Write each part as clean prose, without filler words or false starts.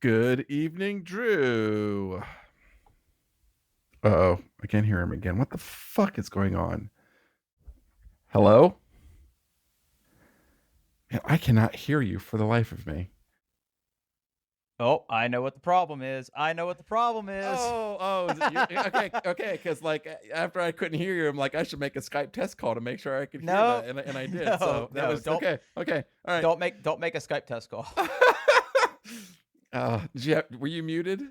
Good evening, Drew. Uh-oh, I can't hear him again. What the fuck is going on? Hello? Man, I cannot hear you for the life of me. Oh, I know what the problem is. I know what the problem is. Is it you? Okay, because like after I couldn't hear you, I'm like, I should make a Skype test call to make sure I could hear No, that, and I did. no, So that no. was okay. Okay, all right. Don't make a Skype test call. Were you muted?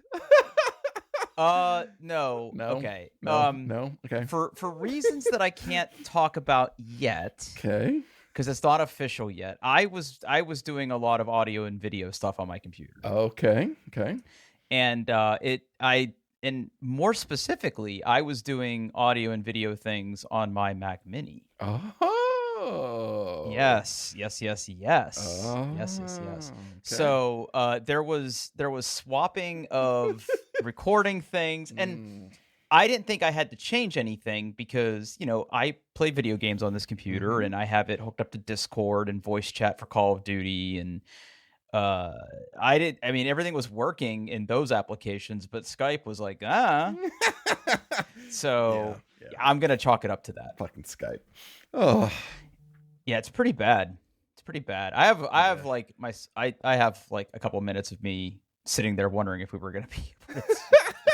No. No, Okay. no. Okay, For reasons that I can't talk about yet, okay. because it's not official yet. I was doing a lot of audio and video stuff on my computer, Okay. and and more specifically, I was doing audio and video things on my Mac Mini. Oh. Yes. Oh. Okay. So there was swapping of recording things, and I didn't think I had to change anything because I play video games on this computer and I have it hooked up to Discord and voice chat for Call of Duty, and everything was working in those applications, but Skype was like so Yeah. I'm gonna chalk it up to that. Fucking Skype. Oh. Yeah, it's pretty bad. It's pretty bad. I have like I have like a couple minutes of me sitting there wondering if we were gonna be able to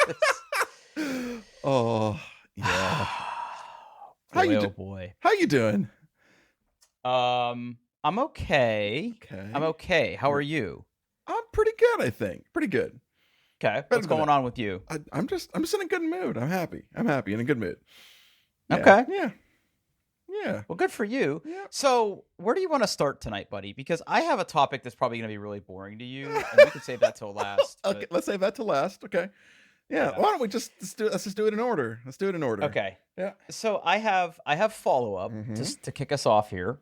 do this. Oh yeah. Boy. How you doing? I'm okay. Okay. I'm okay. How are you? I'm pretty good, I think. Pretty good. Okay. What's going on with you? I'm just in a good mood. I'm happy in a good mood. Yeah. Okay. Yeah. Well, good for you. Yeah. So, where do you want to start tonight, buddy? Because I have a topic that's probably going to be really boring to you, and we can save that till last. Okay, let's save that to last. Okay. Yeah. Why don't we let's just do it in order. Let's do it in order. Okay. Yeah. So I have follow up just to kick us off here.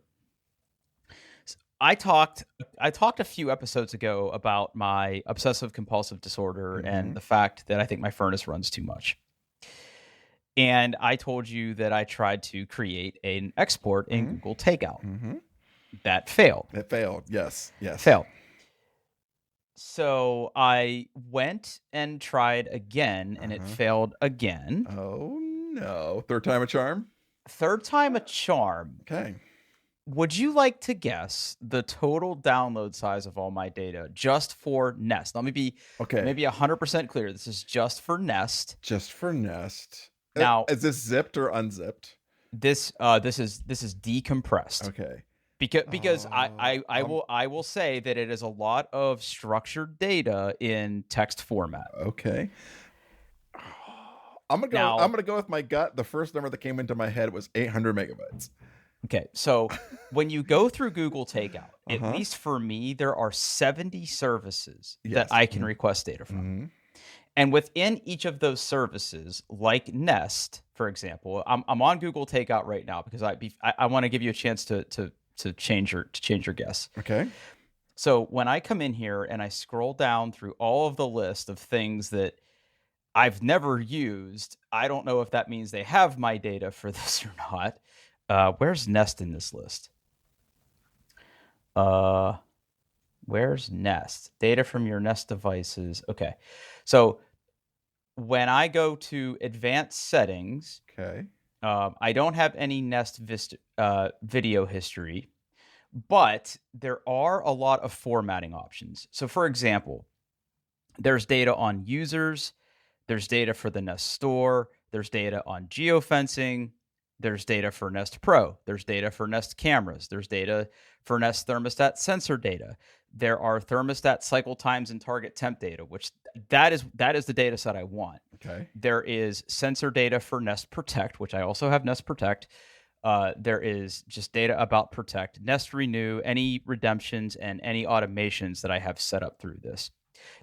I talked a few episodes ago about my obsessive compulsive disorder and the fact that I think my furnace runs too much. And I told you that I tried to create an export in Google Takeout. That failed. It failed. Yes. Failed. So I went and tried again, and it failed again. Oh no! Third time a charm. Third time a charm. Okay. Would you like to guess the total download size of all my data just for Nest? Let me be maybe 100% clear. This is just for Nest. Just for Nest. Now, is this zipped or unzipped? This is decompressed. Okay. Because I will say that it is a lot of structured data in text format. Okay. I'm gonna go with my gut. The first number that came into my head was 800 megabytes. Okay, so when you go through Google Takeout, at least for me, there are 70 services that I can request data from. And within each of those services, like Nest, for example, I'm on Google Takeout right now because I want to give you a chance to change your guess. Okay. So when I come in here and I scroll down through all of the list of things that I've never used, I don't know if that means they have my data for this or not. Where's Nest in this list? Where's Nest? Data from your Nest devices. Okay. So when I go to advanced settings, I don't have any Nest video history, but there are a lot of formatting options. So for example, there's data on users, there's data for the Nest Store, there's data on geofencing, there's data for Nest Pro, there's data for Nest cameras, there's data for Nest thermostat sensor data. There are thermostat cycle times and target temp data, which that is the data set I want. Okay. There is sensor data for Nest Protect, which I also have Nest Protect. There is just data about Protect, Nest Renew, any redemptions, and any automations that I have set up through this.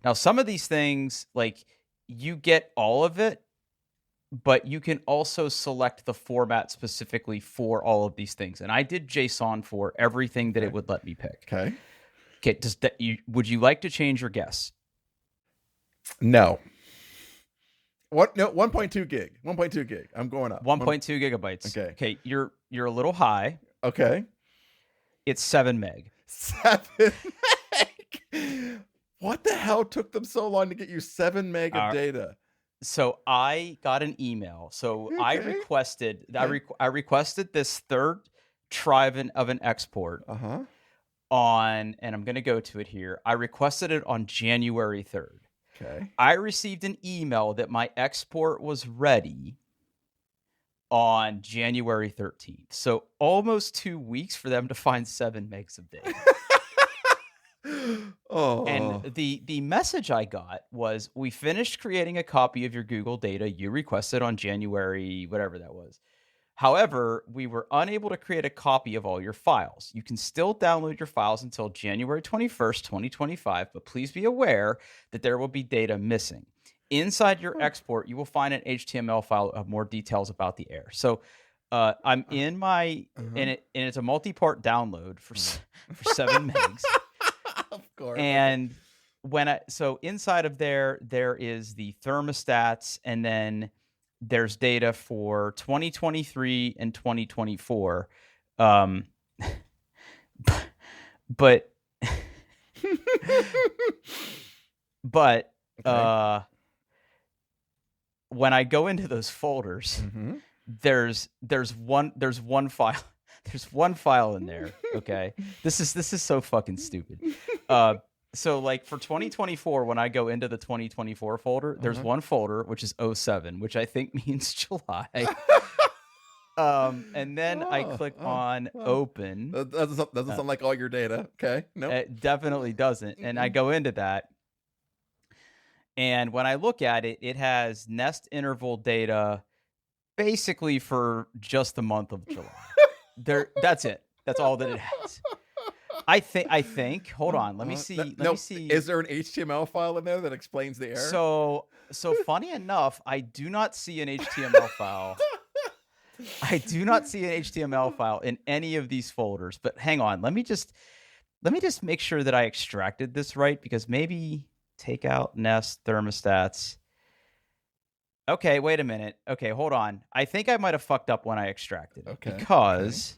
Now, some of these things, like, you get all of it, but you can also select the format specifically for all of these things. And I did JSON for everything that it would let me pick. Okay. Would you like to change your guess? No. What? No, 1.2 gig. 1.2 gig. I'm going up. 1.2 gigabytes. Okay. You're a little high. Okay. It's 7 meg. 7 meg. What the hell took them so long to get you 7 meg of Uh, data? so I got an email. So I Okay. requested Okay. I requested this third try of an export Uh-huh. on, and I'm going to go to it here. I requested it on January 3rd. Okay. I received an email that my export was ready on January 13th. So almost 2 weeks for them to find 7 megs of data. And Oh. the message I got was, we finished creating a copy of your Google data you requested on January, whatever that was. However, we were unable to create a copy of all your files. You can still download your files until January 21st, 2025, but please be aware that there will be data missing. Inside your export, you will find an HTML file of more details about the error. So I'm in my, and it's a multi-part download for 7 megs. Of course. And so inside of there is the thermostats, and then there's data for 2023 and 2024. But Okay. when I go into those folders, there's one file. There's one file in there. Okay. This is so fucking stupid. So like for 2024, when I go into the 2024 folder, there's one folder which is 07, which I think means July. And then I click on open. That doesn't sound like all your data. Okay. No. It definitely doesn't. And I go into that. And when I look at it, it has nest interval data basically for just the month of July. That's it. That's all that it has. I think. Hold on. Let me see. Let me see. Is there an HTML file in there that explains the error? So funny enough, I do not see an HTML file. I do not see an HTML file in any of these folders. But hang on. Let me just make sure that I extracted this right, because maybe take out nest thermostats. Okay, wait a minute. Okay, hold on. I think I might have fucked up when I extracted it, because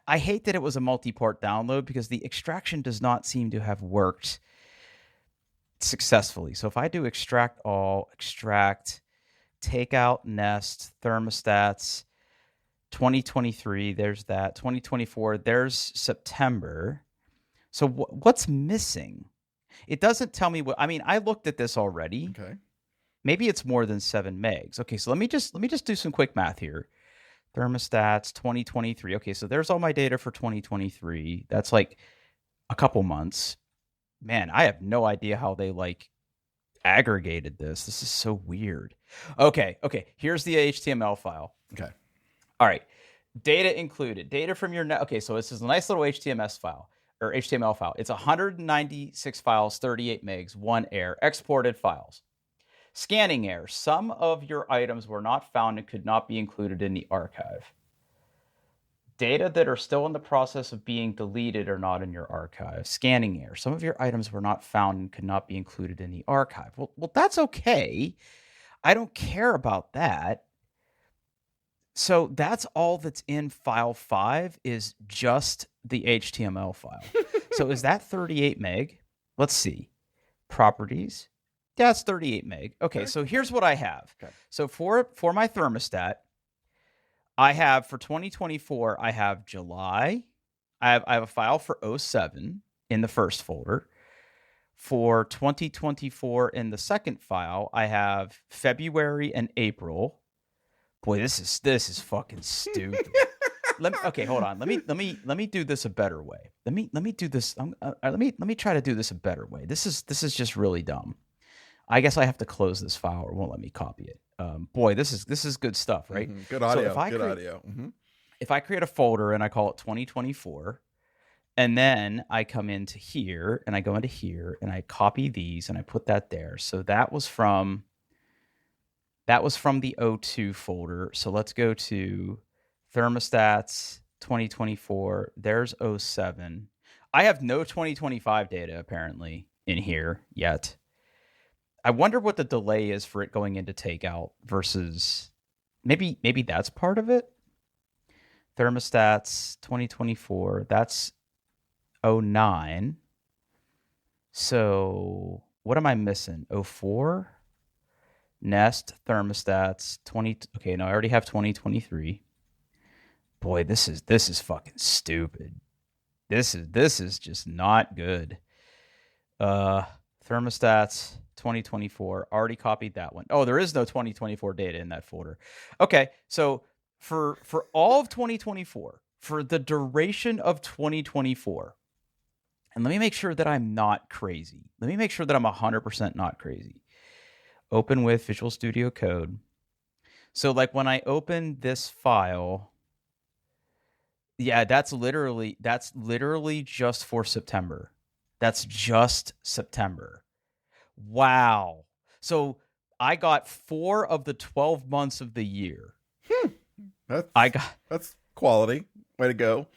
I hate that it was a multi-part download, because the extraction does not seem to have worked successfully. So if I do extract all, extract, take out nest thermostats, 2023, there's that. 2024, there's September. So what's missing? It doesn't tell me what. I mean, I looked at this already. Okay. Maybe it's more than 7 megs. Okay, so let me just do some quick math here. Thermostats 2023. Okay, so there's all my data for 2023. That's like a couple months. Man, I have no idea how they like aggregated this. This is so weird. Okay, here's the HTML file. Okay. All right. Data included. Data from your net. Okay, so this is a nice little HTML file. It's 196 files, 38 megs, 1 error, exported files. Scanning error. Some of your items were not found and could not be included in the archive. Data that are still in the process of being deleted are not in your archive. Scanning error. Some of your items were not found and could not be included in the archive. Well, that's okay. I don't care about that. So that's all that's in file 5 is just the HTML file. So is that 38 meg? Let's see. Properties. That's 38 meg. Okay, so here's what I have. Okay. So for my thermostat, I have for 2024, I have July. I have a file for 07 in the first folder. For 2024 in the second file, I have February and April. Boy, this is fucking stupid. Okay, hold on. Let me do this a better way. Let me do this. Let me try to do this a better way. This is just really dumb. I guess I have to close this file, or it won't let me copy it. Boy, this is good stuff, right? Mm-hmm. Good audio. So audio. Mm-hmm. If I create a folder and I call it 2024, and then I come into here and I go into here and I copy these and I put that there. So that was from the 02 folder. So let's go to thermostats 2024. There's 07. I have no 2025 data apparently in here yet. I wonder what the delay is for it going into takeout versus maybe that's part of it. Thermostats 2024. That's 09. So what am I missing? 04? Nest, thermostats, 20. Okay, no, I already have 2023. Boy, this is fucking stupid. This is just not good. Thermostats 2024. Already copied that one. Oh, there is no 2024 data in that folder. Okay, so for all of 2024, for the duration of 2024, and let me make sure that I'm not crazy. Let me make sure that I'm 100% not crazy. Open with Visual Studio Code. So like when I open this file, yeah, that's literally just for September. That's just September. Wow. So I got 4 of the 12 months of the year. That's quality. Way to go.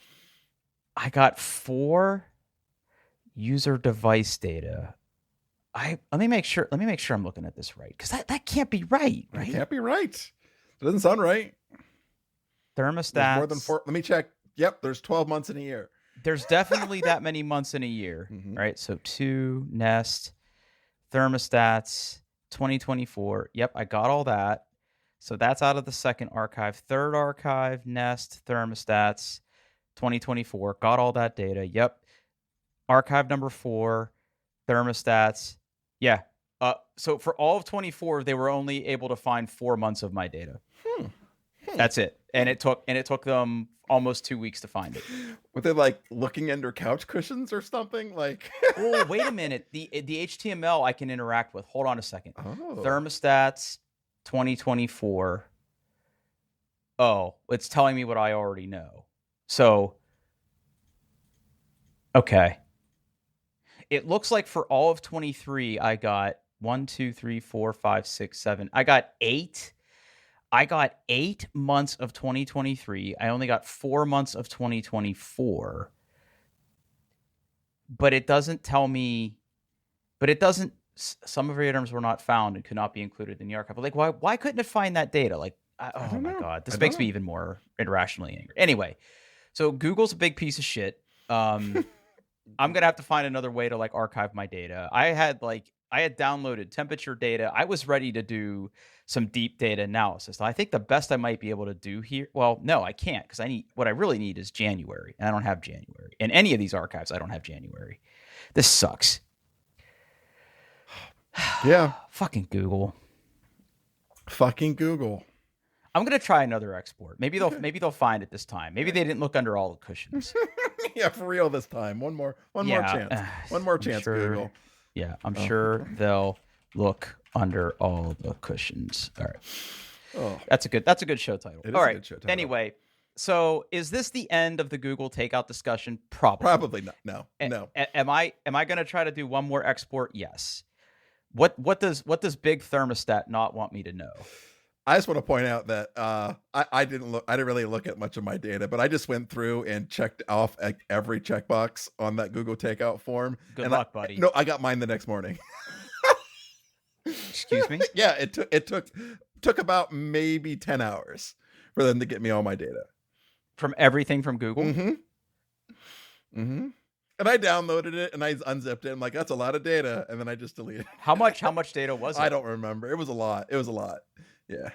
I got 4 user device data. Let me make sure I'm looking at this right, because that can't be right. It can't be right. It doesn't sound right. Thermostats. There's more than 4. Let me check. Yep, there's 12 months in a year. There's definitely that many months in a year, right? So 2, Nest, thermostats, 2024. Yep, I got all that. So that's out of the second archive. Third archive, Nest, thermostats, 2024. Got all that data. Yep. Archive number 4, thermostats. Yeah. So for all of 24, they were only able to find 4 months of my data. That's it. And it took them almost 2 weeks to find it. Were they like looking under couch cushions or something? Like, oh, wait a minute. The HTML I can interact with. Hold on a second. Oh. Thermostats 2024. Oh, it's telling me what I already know. So, okay. It looks like for all of 23, I got 1, 2, 3, 4, 5, 6, 7. I got 8. I got 8 months of 2023. I only got 4 months of 2024. But it doesn't tell me. But it doesn't. Some of your items were not found and could not be included in the archive. Like, why couldn't it find that data? Like, oh my God, this makes me even more irrationally angry. Anyway, so Google's a big piece of shit. I'm gonna have to find another way to like archive my data. I had downloaded temperature data. I was ready to do some deep data analysis. I think the best I might be able to do here. Well, no, I can't, because what I really need is January, and I don't have January. In any of these archives, I don't have January. This sucks. Yeah. Fucking Google. I'm gonna try another export. Maybe they'll find it this time. Maybe they didn't look under all the cushions. Yeah, for real this time. One more chance. One more chance, Google. Yeah, I'm sure they'll look under all the cushions. All right. Oh. That's a good show title. All right. A good show title. Anyway, so is this the end of the Google takeout discussion? Probably not. No. Am I going to try to do one more export? Yes. What does big thermostat not want me to know? I just want to point out that I didn't really look at much of my data, but I just went through and checked off every checkbox on that Google takeout form. Good luck, buddy. No, I got mine the next morning. Excuse me? Yeah, it took about maybe 10 hours for them to get me all my data. From everything from Google? And I downloaded it and I unzipped it. I'm like, that's a lot of data. And then I just deleted it. How much data was it? I don't remember. It was a lot. Yeah.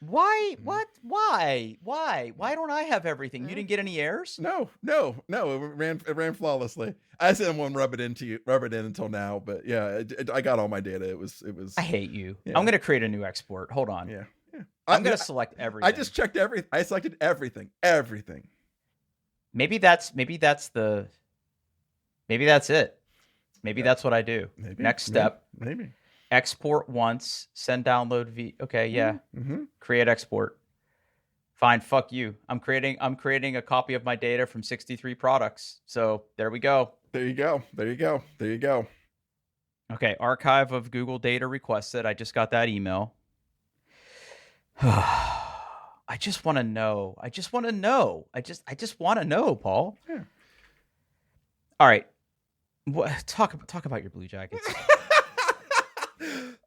Why? What? Why? Why don't I have everything? You didn't get any errors? No. It ran flawlessly. I didn't want to rub it in until now, but yeah, I got all my data. It was. I hate you. Yeah. I'm gonna create a new export. Hold on. Yeah. I'm gonna select everything. I just checked everything. I selected everything. Maybe that's it. Maybe that's what I do. Next step. Maybe. Export once, send download okay, yeah. Create export. Fine, fuck you. I'm creating a copy of my data from 63 products. So there we go. There you go. Okay, archive of Google data requested. I just got that email. I just want to know. I just want to know, Paul. Yeah. All right. Talk about your Blue Jackets.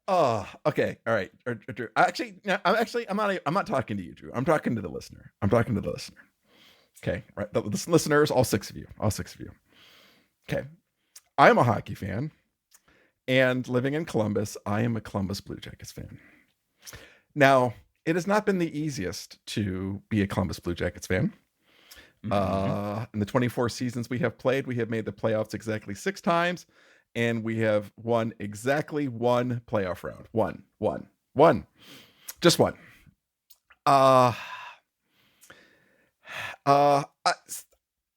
Oh, okay. All right. Drew. I'm not talking to you, Drew. I'm talking to the listener. Okay. Right. The listeners, all six of you. Okay. I'm a hockey fan, and living in Columbus, I am a Columbus Blue Jackets fan. Now, it has not been the easiest to be a Columbus Blue Jackets fan. In the 24 seasons we have played, we have made the playoffs exactly 6 times, and we have won exactly 1 playoff round. One. Just one.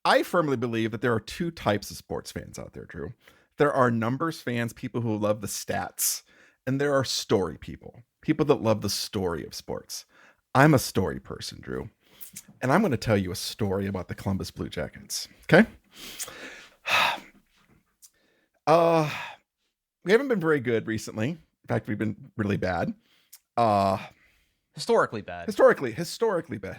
I firmly believe that there are 2 types of sports fans out there, Drew. There are numbers fans, people who love the stats, and there are story people that love the story of sports. I'm a story person, Drew. And I'm going to tell you a story about the Columbus Blue Jackets. Okay? We haven't been very good recently. In fact, we've been really bad. Historically bad. Historically bad.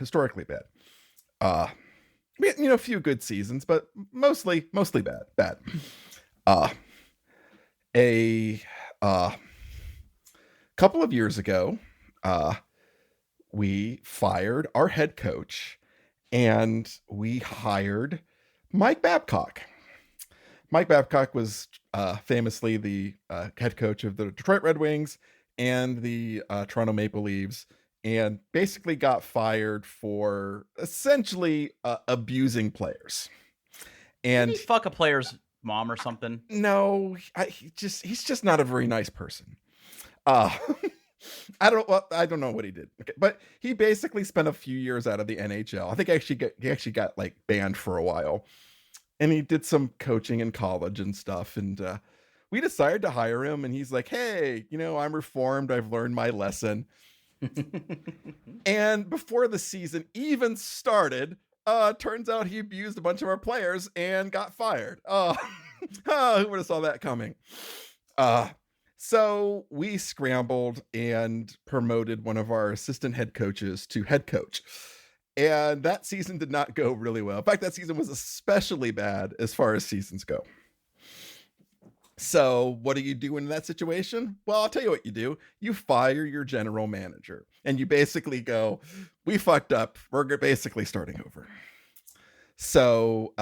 We had, a few good seasons, but mostly bad. A couple of years ago, we fired our head coach and we hired Mike Babcock. Mike Babcock was famously the head coach of the Detroit Red Wings and the Toronto Maple Leafs, and basically got fired for essentially abusing players. And did he fuck a player's mom or something? No, he's just not a very nice person. I don't know what he did, okay, but he basically spent a few years out of the NHL. I think he actually got like banned for a while, and he did some coaching in college and stuff. And we decided to hire him, and he's like, "Hey, I'm reformed. I've learned my lesson." And before the season even started, turns out he abused a bunch of our players and got fired. Who would have saw that coming? So we scrambled and promoted one of our assistant head coaches to head coach. And that season did not go really well. In fact, that season was especially bad as far as seasons go. So what do you do in that situation? Well, I'll tell you what you do. You fire your general manager and you basically go, we fucked up. We're basically starting over. So,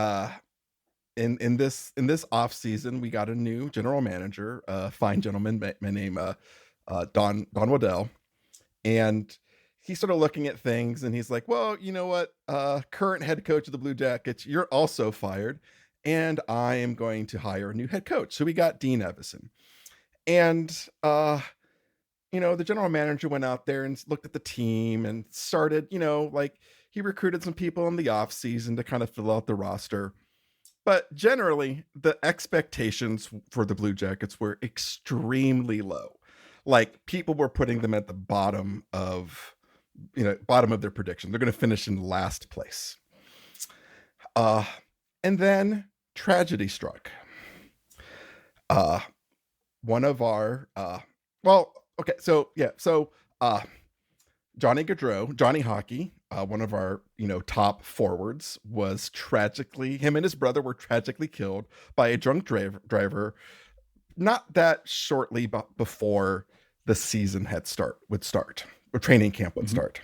in this off season, we got a new general manager, a fine gentleman named Don Waddell, and he started looking at things and he's like, well, you know what? Current head coach of the Blue Jackets, you're also fired, and I am going to hire a new head coach. So we got Dean Evison, and the general manager went out there and looked at the team and started, he recruited some people in the off season to kind of fill out the roster. But generally, the expectations for the Blue Jackets were extremely low. Like, people were putting them at the bottom of their prediction. They're going to finish in last place. And then tragedy struck. One of our, Johnny Gaudreau, Johnny Hockey, one of our, top forwards, was him and his brother were tragically killed by a drunk driver, not that shortly before the season would start, or training camp would start.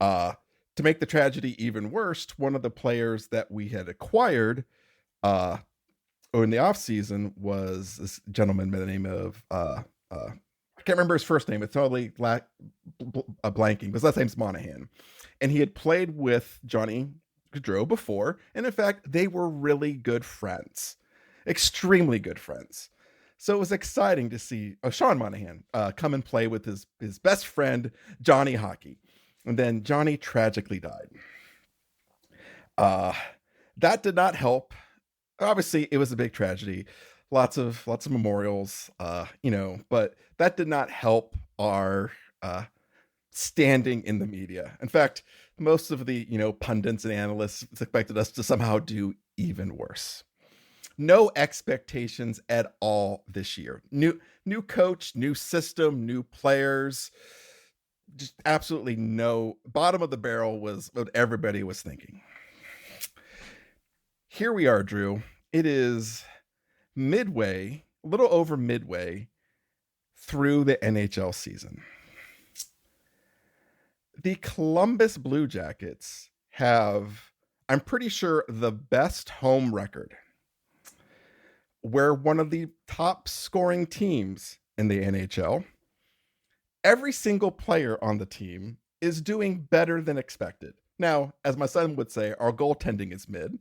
To make the tragedy even worse, one of the players that we had acquired in the off season was this gentleman by the name of, I can't remember his first name. It's totally blanking, but his last name's Monahan. And he had played with Johnny Gaudreau before. And in fact, they were really good friends, extremely good friends. So it was exciting to see Sean Monahan come and play with his best friend, Johnny Hockey. And then Johnny tragically died. That did not help. Obviously, it was a big tragedy. Lots of memorials, but that did not help our standing in the media. In fact, most of the, pundits and analysts expected us to somehow do even worse. No expectations at all this year. New coach, new system, new players. Just absolutely no. Bottom of the barrel was what everybody was thinking. Here we are, Drew. It is midway, a little over midway through the NHL season. The Columbus Blue Jackets have, I'm pretty sure, the best home record. we're one of the top scoring teams in the NHL. Every single player on the team is doing better than expected. Now, as my son would say, our goaltending is mid,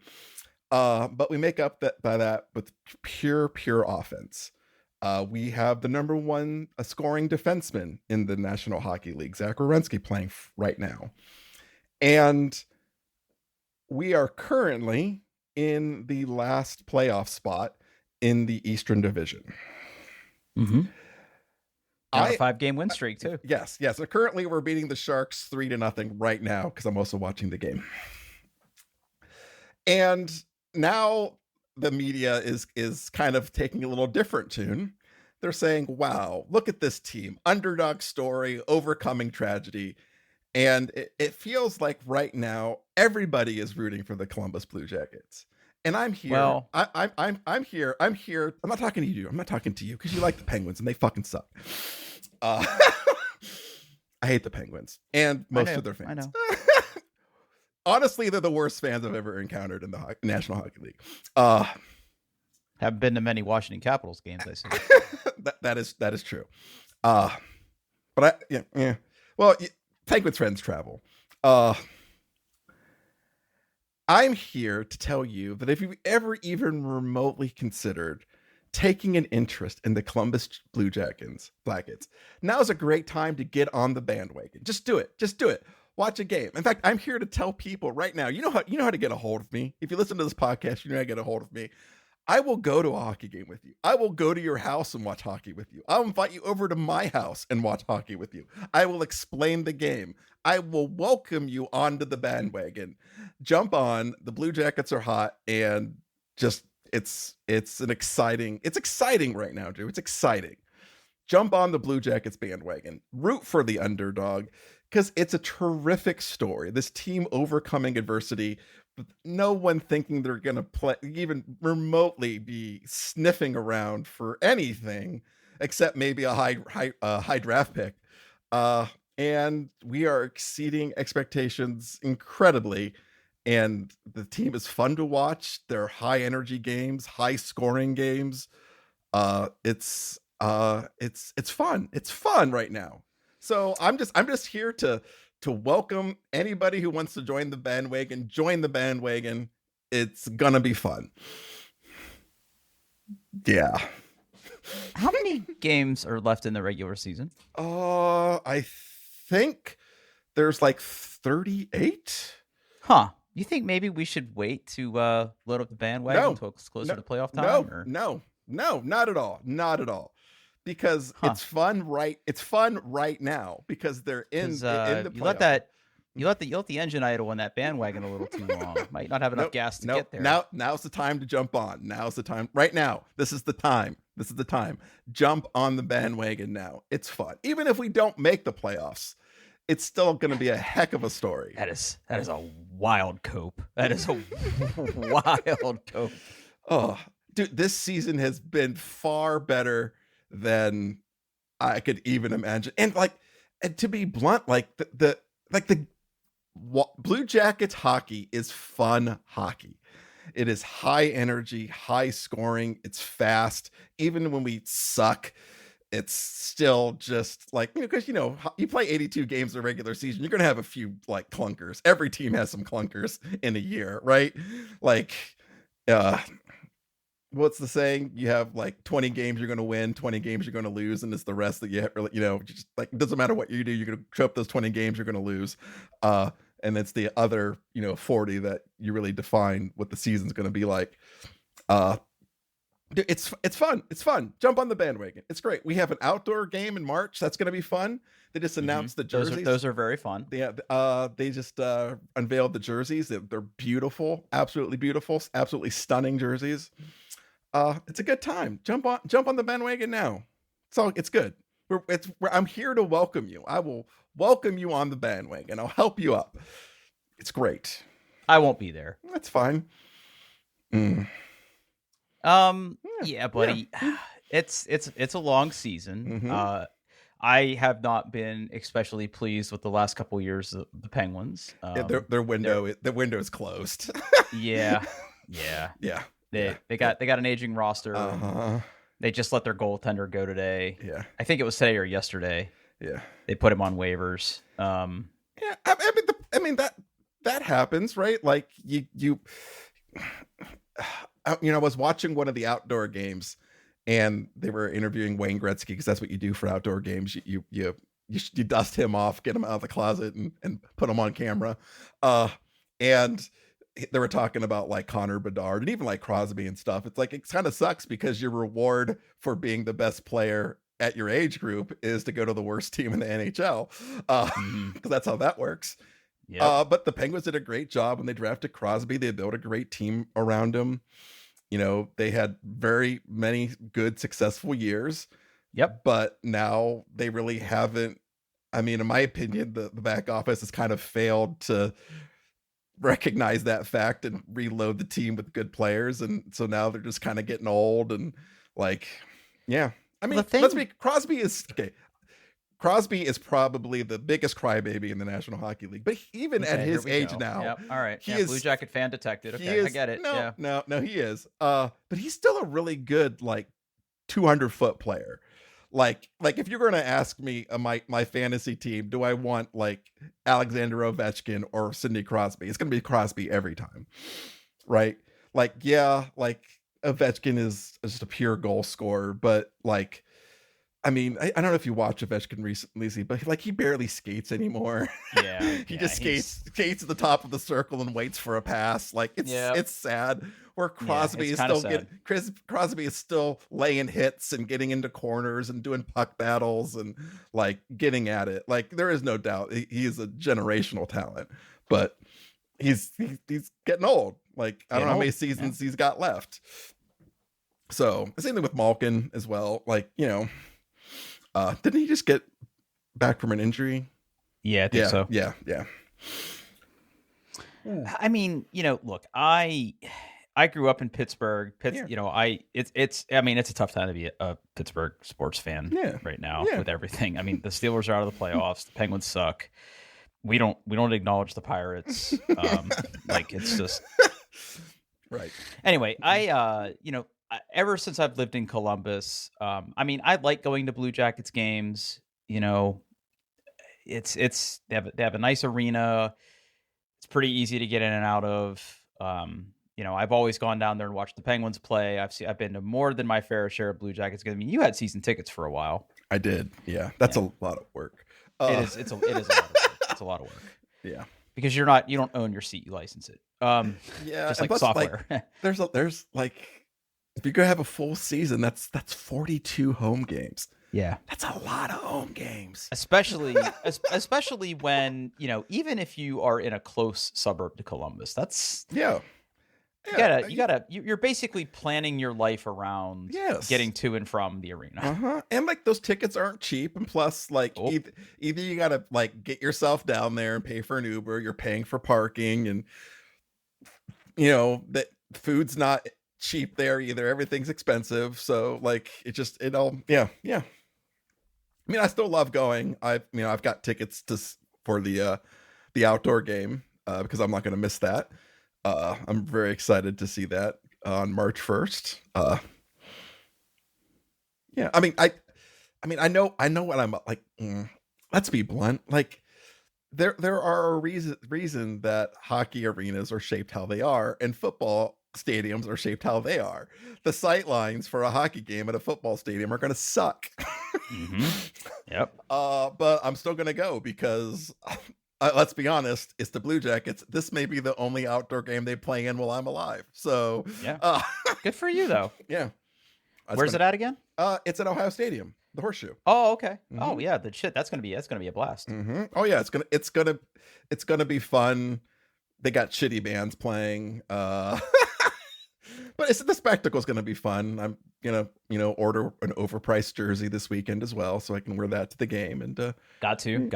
but we make up by that with pure offense. We have the number one scoring defenseman in the National Hockey League, Zach Werenski, playing right now. And we are currently in the last playoff spot in the Eastern Division. Mm-hmm. On a 5-game win streak, too. Yes. So currently we're beating the Sharks 3-0 right now, because I'm also watching the game. And now the media is kind of taking a little different tune. They're saying, wow, look at this team. Underdog story, overcoming tragedy. And it feels like right now everybody is rooting for the Columbus Blue Jackets. And I'm here. Well, I'm here. I'm not talking to you. I'm not talking to you because you like the Penguins and they fucking suck. I hate the Penguins and most of their fans. I know. Honestly, they're the worst fans I've ever encountered in the National Hockey League. Haven't been to many Washington Capitals games, I see. that is true. But yeah. Well, Penguins friends travel. I'm here to tell you that if you've ever even remotely considered taking an interest in the Columbus Blue Jackets, now is a great time to get on the bandwagon. Just do it. Watch a game. In fact, I'm here to tell people right now, you know how to get a hold of me. If you listen to this podcast, you know how to get a hold of me. I will go to a hockey game with you. I will go to your house and watch hockey with you. I'll invite you over to my house and watch hockey with you. I will explain the game. I will welcome you onto the bandwagon. Jump on. The Blue Jackets are hot, and just it's exciting right now, Drew. It's exciting. Jump on the Blue Jackets bandwagon. Root for the underdog, because it's a terrific story. This team overcoming adversity, no one thinking they're going to play, even remotely be sniffing around for anything except maybe a high draft pick. And we are exceeding expectations incredibly. And the team is fun to watch. They're high energy games, high scoring games. It's fun. It's fun right now. So I'm just here to welcome anybody who wants to join the bandwagon. Join the bandwagon. It's gonna be fun. Yeah. How many games are left in the regular season? I think there's like 38. Huh. You think maybe we should wait to load up the bandwagon until it's closer to playoff time? No, not at all. Not at all. Because it's fun right now because they're in the playoffs. You let the engine idle on that bandwagon a little too long. Might not have enough gas to get there. Now's the time to jump on. Now's the time. Right now. This is the time. Jump on the bandwagon now. It's fun. Even if we don't make the playoffs, it's still going to be a heck of a story. That is a wild cope. That is a wild cope. Oh, dude, this season has been far better than I could even imagine. And to be blunt, the Blue Jackets hockey is fun hockey. It is high energy, high scoring. It's fast. Even when we suck, it's still just because you play 82 games in a regular season, you're gonna have a few clunkers. Every team has some clunkers in a year, right? What's the saying? You have 20 games you're going to win, 20 games you're going to lose, and it's the rest that you really, just it doesn't matter what you do, you're going to show up those 20 games you're going to lose. And it's the other, 40 that you really define what the season's going to be like. It's fun. It's fun. Jump on the bandwagon. It's great. We have an outdoor game in March. That's going to be fun. They just announced the jerseys. Those are very fun. Yeah. They just unveiled the jerseys. They're beautiful. Absolutely beautiful. Absolutely stunning jerseys. It's a good time. Jump on the bandwagon now. It's good. I'm here to welcome you. I will welcome you on the bandwagon. I'll help you up. It's great. I won't be there. That's fine. Yeah, buddy. Yeah. It's a long season. Mm-hmm. I have not been especially pleased with the last couple of years of the Penguins. Their window is closed. Yeah. They got an aging roster. They just let their goaltender go today. Yeah. I think it was today or yesterday. Yeah. They put him on waivers. Yeah, I mean that happens, right? Like you I was watching one of the outdoor games, and they were interviewing Wayne Gretzky, because that's what you do for outdoor games. You dust him off, get him out of the closet, and put him on camera. And they were talking about like Connor Bedard and even like Crosby and stuff. It's like, it kind of sucks, because your reward for being the best player at your age group is to go to the worst team in the NHL, because that's how that works. Yep. But the Penguins did a great job when they drafted Crosby. They built a great team around him. They had very many good, successful years. Yep. But now they really haven't. I mean, in my opinion, the back office has kind of failed to recognize that fact and reload the team with good players. And so now they're just kind of getting old, and like, yeah. I mean, Crosby is okay. Crosby is probably the biggest crybaby in the National Hockey League, but even at his age now, yep. All right, he is Blue Jacket fan detected. Okay, I get it. No, he is. But he's still a really good, like, 200-foot player. Like if you're going to ask me my fantasy team, do I want like Alexander Ovechkin or Sidney Crosby? It's going to be Crosby every time, right? Like, yeah, like Ovechkin is just a pure goal scorer, but like, I mean, I don't know if you watch Ovechkin recently, but like, he barely skates anymore. Yeah, he just skates at the top of the circle and waits for a pass. Like, it's sad. Where Crosby is still Crosby is still laying hits and getting into corners and doing puck battles and like getting at it. Like, there is no doubt he is a generational talent, but he's getting old. Like, I don't know how many seasons he's got left. So the same thing with Malkin as well. Like, didn't he just get back from an injury? Yeah, I think so. Yeah. I mean, look, I grew up in Pittsburgh. It's a tough time to be a Pittsburgh sports fan right now with everything. I mean, the Steelers are out of the playoffs. The Penguins suck. We don't acknowledge the Pirates. Like, it's just right. Anyway, ever since I've lived in Columbus, I mean, I like going to Blue Jackets games. It's they have a nice arena. It's pretty easy to get in and out of. I've always gone down there and watched the Penguins play. I've been to more than my fair share of Blue Jackets games. I mean, you had season tickets for a while. I did. Yeah, that's a lot of work. It is. It's a lot of work. It's a lot of work. Yeah, because you don't own your seat. You license it. Just like software. Like, there's like, if you're gonna have a full season, that's 42 home games. Yeah, that's a lot of home games. Especially when even if you are in a close suburb to Columbus, that's you're basically planning your life around getting to and from the arena. And like, those tickets aren't cheap, and plus like either you gotta like get yourself down there and pay for an Uber, you're paying for parking, and that food's not cheap there either. Everything's expensive, so like it all I mean, I still love going. I've got tickets for the outdoor game because I'm not going to miss that. I'm very excited to see that on March 1st. Yeah, I mean, I know what I'm like. Let's be blunt. Like, there are a reason that hockey arenas are shaped how they are, and football stadiums are shaped how they are. The sight lines for a hockey game at a football stadium are going to suck. Yep. But I'm still going to go because, let's be honest, it's the Blue Jackets. This may be the only outdoor game they play in while I'm alive. So yeah, good for you though. Yeah. Where's it at again? It's at Ohio Stadium, the Horseshoe. Oh, okay. Oh yeah, that's gonna be a blast. Oh yeah, it's gonna be fun. They got shitty bands playing. But the spectacle's going to be fun. I'm going to, order an overpriced jersey this weekend as well, so I can wear that to the game. And got to.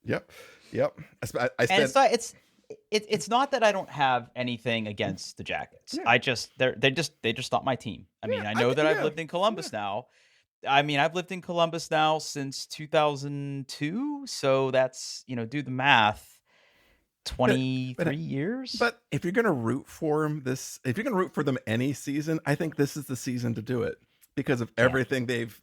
Yep. It's not that I don't have anything against the Jackets. Yeah. They're just not my team. I mean, I know that I've lived in Columbus now. I mean, I've lived in Columbus now since 2002, so that's, do the math. 23 years. But if you're going to root for them if you're going to root for them any season, I think this is the season to do it because of everything they've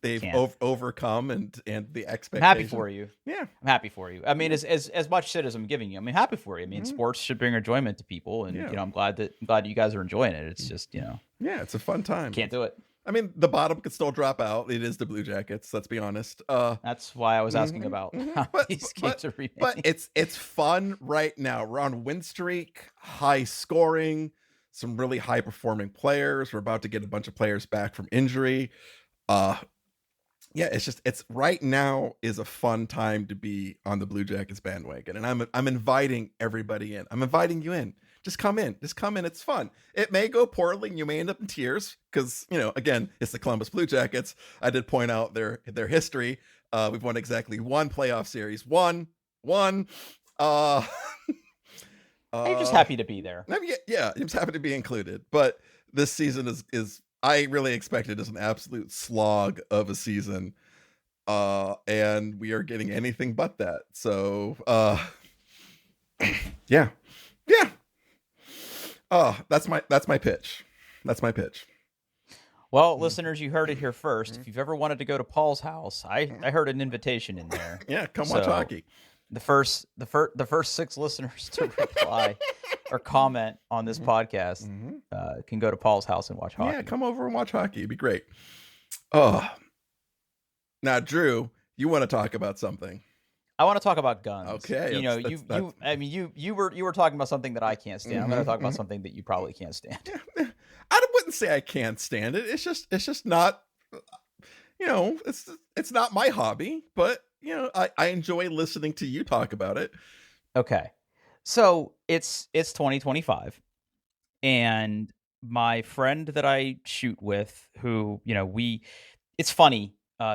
overcome and the expectations. I'm happy for you. Yeah. I'm happy for you. I mean, as much shit as I'm giving you, I mean, happy for you. I mean, sports should bring enjoyment to people, and I'm glad you guys are enjoying it. It's just, yeah, it's a fun time. Can't do it. I mean, the bottom could still drop out. It is the Blue Jackets. Let's be honest. That's why I was asking about how these games are remaining. But it's fun right now. We're on win streak, high scoring, some really high performing players. We're about to get a bunch of players back from injury. It's right now is a fun time to be on the Blue Jackets bandwagon, and I'm inviting everybody in. I'm inviting you in. Just come in. It's fun. It may go poorly and you may end up in tears because, again, it's the Columbus Blue Jackets. I did point out their history. We've won exactly one playoff series. One. I'm just happy to be there. Yeah, I'm just happy to be included. But this season is I really expected as an absolute slog of a season. And we are getting anything but that. So, yeah. Oh, that's my pitch. Well, listeners, you heard it here first. If you've ever wanted to go to Paul's house, I heard an invitation in there. Yeah, come watch hockey. The first 6 listeners to reply or comment on this podcast can go to Paul's house and watch hockey. Yeah, come over and watch hockey. It'd be great. Oh, now Drew, you want to talk about something? I want to talk about guns. Okay. You were talking about something that I can't stand. I'm going to talk about something that you probably can't stand. I wouldn't say I can't stand it. It's just not, it's not my hobby, but I enjoy listening to you talk about it. Okay. So it's 2025 and my friend that I shoot with who, it's funny.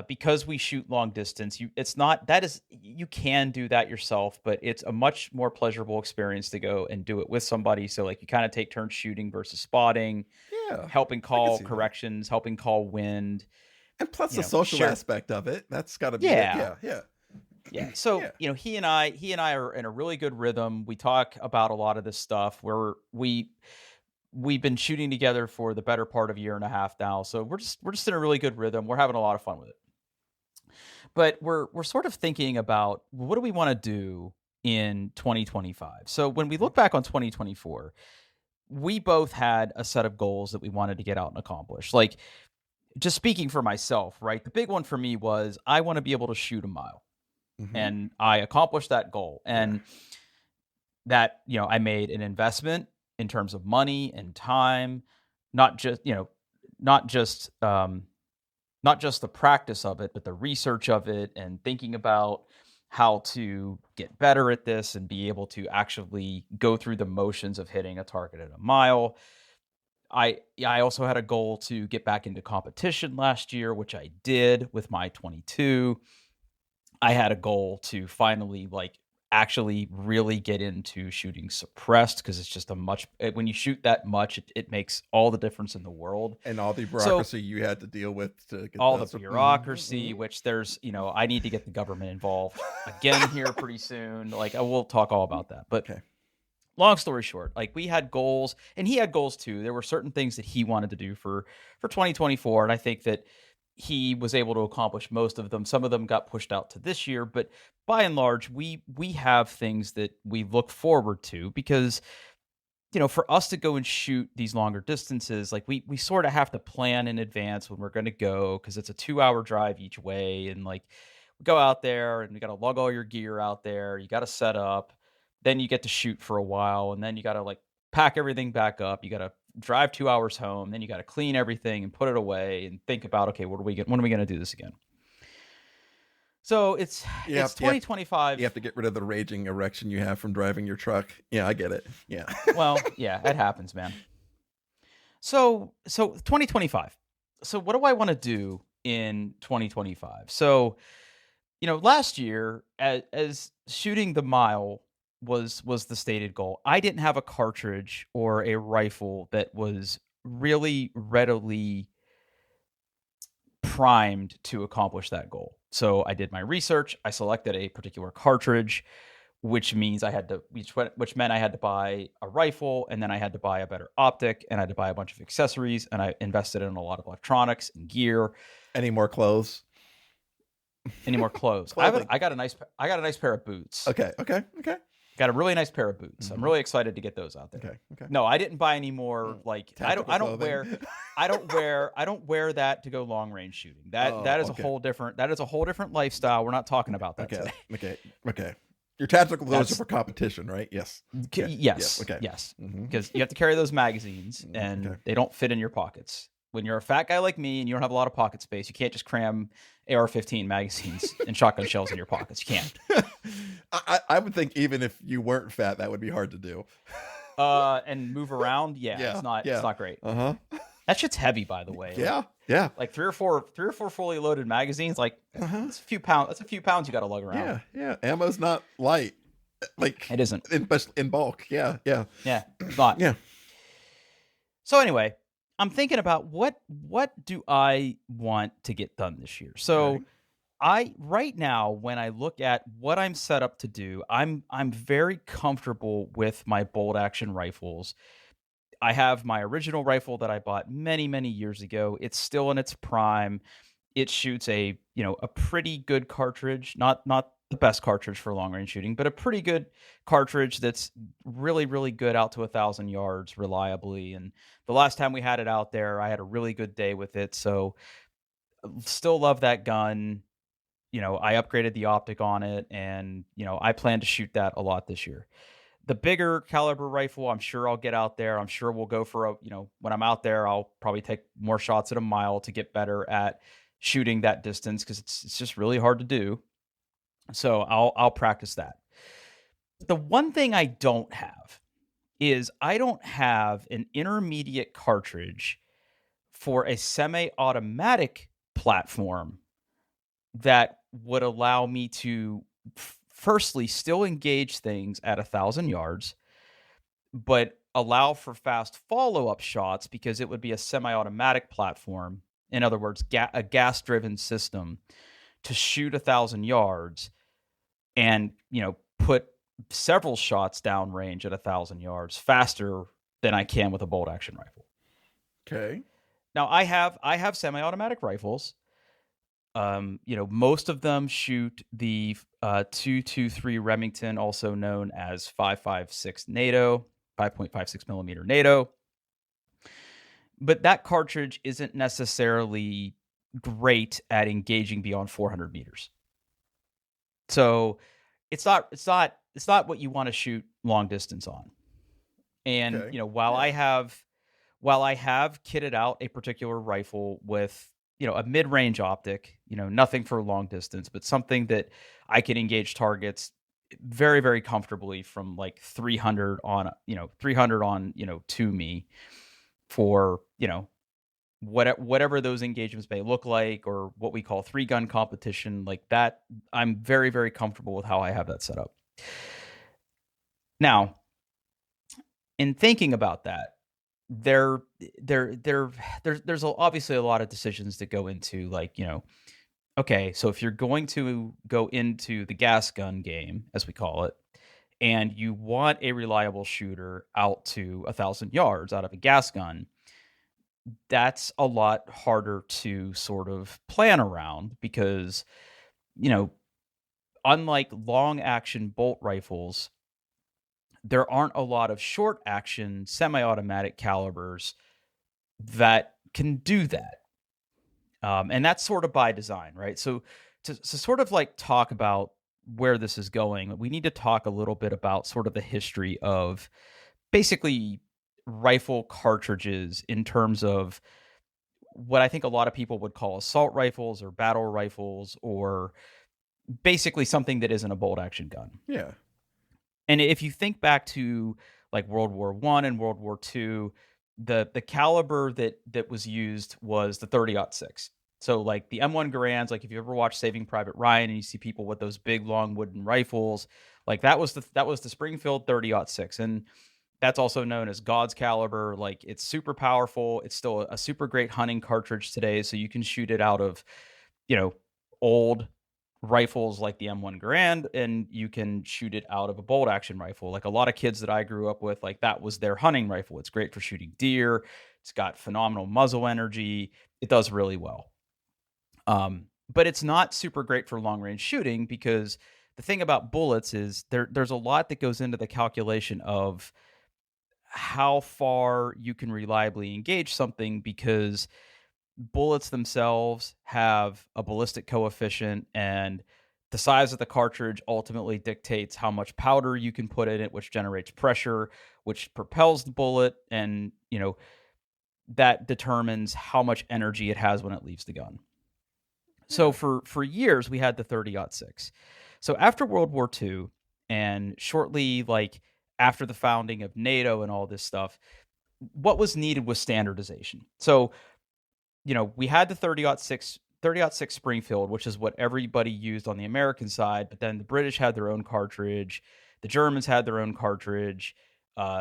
Because we shoot long distance, you can do that yourself, but it's a much more pleasurable experience to go and do it with somebody. So like you kind of take turns shooting versus spotting, helping call corrections, helping call wind. And plus the social aspect of it, that's gotta be yeah. So, he and I are in a really good rhythm. We talk about a lot of this stuff where we've been shooting together for the better part of a year and a half now. So we're just in a really good rhythm. We're having a lot of fun with it. But we're sort of thinking about what do we want to do in 2025? So when we look back on 2024, we both had a set of goals that we wanted to get out and accomplish. Like just speaking for myself, right? The big one for me was I want to be able to shoot a mile. And I accomplished that goal. And that, I made an investment in terms of money and time, not just the practice of it, but the research of it and thinking about how to get better at this and be able to actually go through the motions of hitting a target at a mile. I also had a goal to get back into competition last year, which I did with my 22. I had a goal to finally actually really get into shooting suppressed because it's just when you shoot that much, it makes all the difference in the world. And all the bureaucracy you had to deal with to get all the bureaucracy, which there's, I need to get the government involved again here pretty soon. I will talk all about that. But long story short, we had goals and he had goals too. There were certain things that he wanted to do for 2024. And I think that he was able to accomplish most of them. Some of them got pushed out to this year, but by and large, we have things that we look forward to because, for us to go and shoot these longer distances, we sort of have to plan in advance when we're going to go because it's a 2-hour drive each way. And we go out there and you got to lug all your gear out there. You got to set up, then you get to shoot for a while. And then you got to pack everything back up. You got to drive 2 hours home, then you got to clean everything and put it away and think about, okay, when are we going to do this again? So it's 2025. You have to get rid of the raging erection you have from driving your truck. Yeah, I get it. Yeah. Well, yeah, it happens, man. So 2025. So what do I want to do in 2025? So, last year as shooting the mile was the stated goal. I didn't have a cartridge or a rifle that was really readily primed to accomplish that goal. So I did my research. I selected a particular cartridge, which means which meant I had to buy a rifle, and then I had to buy a better optic, and I had to buy a bunch of accessories, and I invested in a lot of electronics and gear. Any more clothes? Any more clothes? I got a nice pair of boots. Okay. Got a really nice pair of boots. I'm really excited to get those out there. Okay. No, I didn't buy any more I don't wear that to go long range shooting. That is a whole different lifestyle. We're not talking about that today. Okay. Your tactical clothes are for competition, right? Yes. Okay. Yes. Okay. Yes. Because you have to carry those magazines, and they don't fit in your pockets. When you're a fat guy like me and you don't have a lot of pocket space, you can't just cram AR-15 magazines and shotgun shells in your pockets. You can't. I would think even if you weren't fat, that would be hard to do. And move around, it's not great. That shit's heavy, by the way. Yeah. Like three or four fully loaded magazines. Like it's a few pounds. That's a few pounds you got to lug around. Yeah. Ammo's not light. Like it isn't, in bulk. Yeah. It's not. Yeah. So anyway, I'm thinking about what do I want to get done this year. So right now, when I look at what I'm set up to do, I'm very comfortable with my bolt action rifles. I have my original rifle that I bought many, many years ago. It's still in its prime. It shoots a pretty good cartridge, not the best cartridge for long range shooting, but a pretty good cartridge that's really, really good out to 1,000 yards reliably. And the last time we had it out there, I had a really good day with it. So still love that gun. I upgraded the optic on it, and, I plan to shoot that a lot this year. The bigger caliber rifle, I'm sure I'll get out there. I'm sure we'll go for when I'm out there, I'll probably take more shots at a mile to get better at shooting that distance, because it's just really hard to do. So I'll practice that. The one thing I don't have is I don't have an intermediate cartridge for a semi-automatic platform that would allow me to firstly still engage things at 1,000 yards, but allow for fast follow-up shots, because it would be a semi-automatic platform. In other words, a gas-driven system to shoot 1,000 yards and, put several shots downrange at 1,000 yards faster than I can with a bolt action rifle. Okay. Now I have semi-automatic rifles. Most of them shoot the 223 Remington, also known as 5.56 NATO, 5.56 millimeter NATO. But that cartridge isn't necessarily great at engaging beyond 400 meters. So it's not what you want to shoot long distance on. And while I have kitted out a particular rifle with a mid-range optic, nothing for long distance, but something that I can engage targets very, very comfortably from like 300 on to me for whatever those engagements may look like, or what we call 3-gun competition, like that. I'm very, very comfortable with how I have that set up. Now, in thinking about that, there's obviously a lot of decisions that go into, like, okay, so if you're going to go into the gas gun game, as we call it, and you want a reliable shooter out to 1,000 yards out of a gas gun, that's a lot harder to sort of plan around, because, unlike long action bolt rifles, there aren't a lot of short action semi-automatic calibers that can do that. And that's sort of by design, right? So to sort of like talk about where this is going, we need to talk a little bit about sort of the history of basically rifle cartridges in terms of what I think a lot of people would call assault rifles or battle rifles, or basically something that isn't a bolt action gun. Yeah. And if you think back to like World War I and World War II, the caliber that was used was the 30-06. So like the M1 Garands, like if you ever watch Saving Private Ryan and you see people with those big long wooden rifles, like that was the Springfield 30-06. And that's also known as God's caliber. Like it's super powerful. It's still a super great hunting cartridge today. So you can shoot it out of, old rifles like the M1 Garand, and you can shoot it out of a bolt action rifle. Like a lot of kids that I grew up with, like that was their hunting rifle. It's great for shooting deer. It's got phenomenal muzzle energy. It does really well. But it's not super great for long range shooting, because the thing about bullets is there's a lot that goes into the calculation of how far you can reliably engage something, because bullets themselves have a ballistic coefficient, and the size of the cartridge ultimately dictates how much powder you can put in it, which generates pressure, which propels the bullet, and that determines how much energy it has when it leaves the gun. So for years we had the 30-06. So after World War II, and shortly after the founding of NATO and all this stuff, what was needed was standardization. So we had the 30-06 Springfield, which is what everybody used on the American side, but then the British had their own cartridge, the Germans had their own cartridge,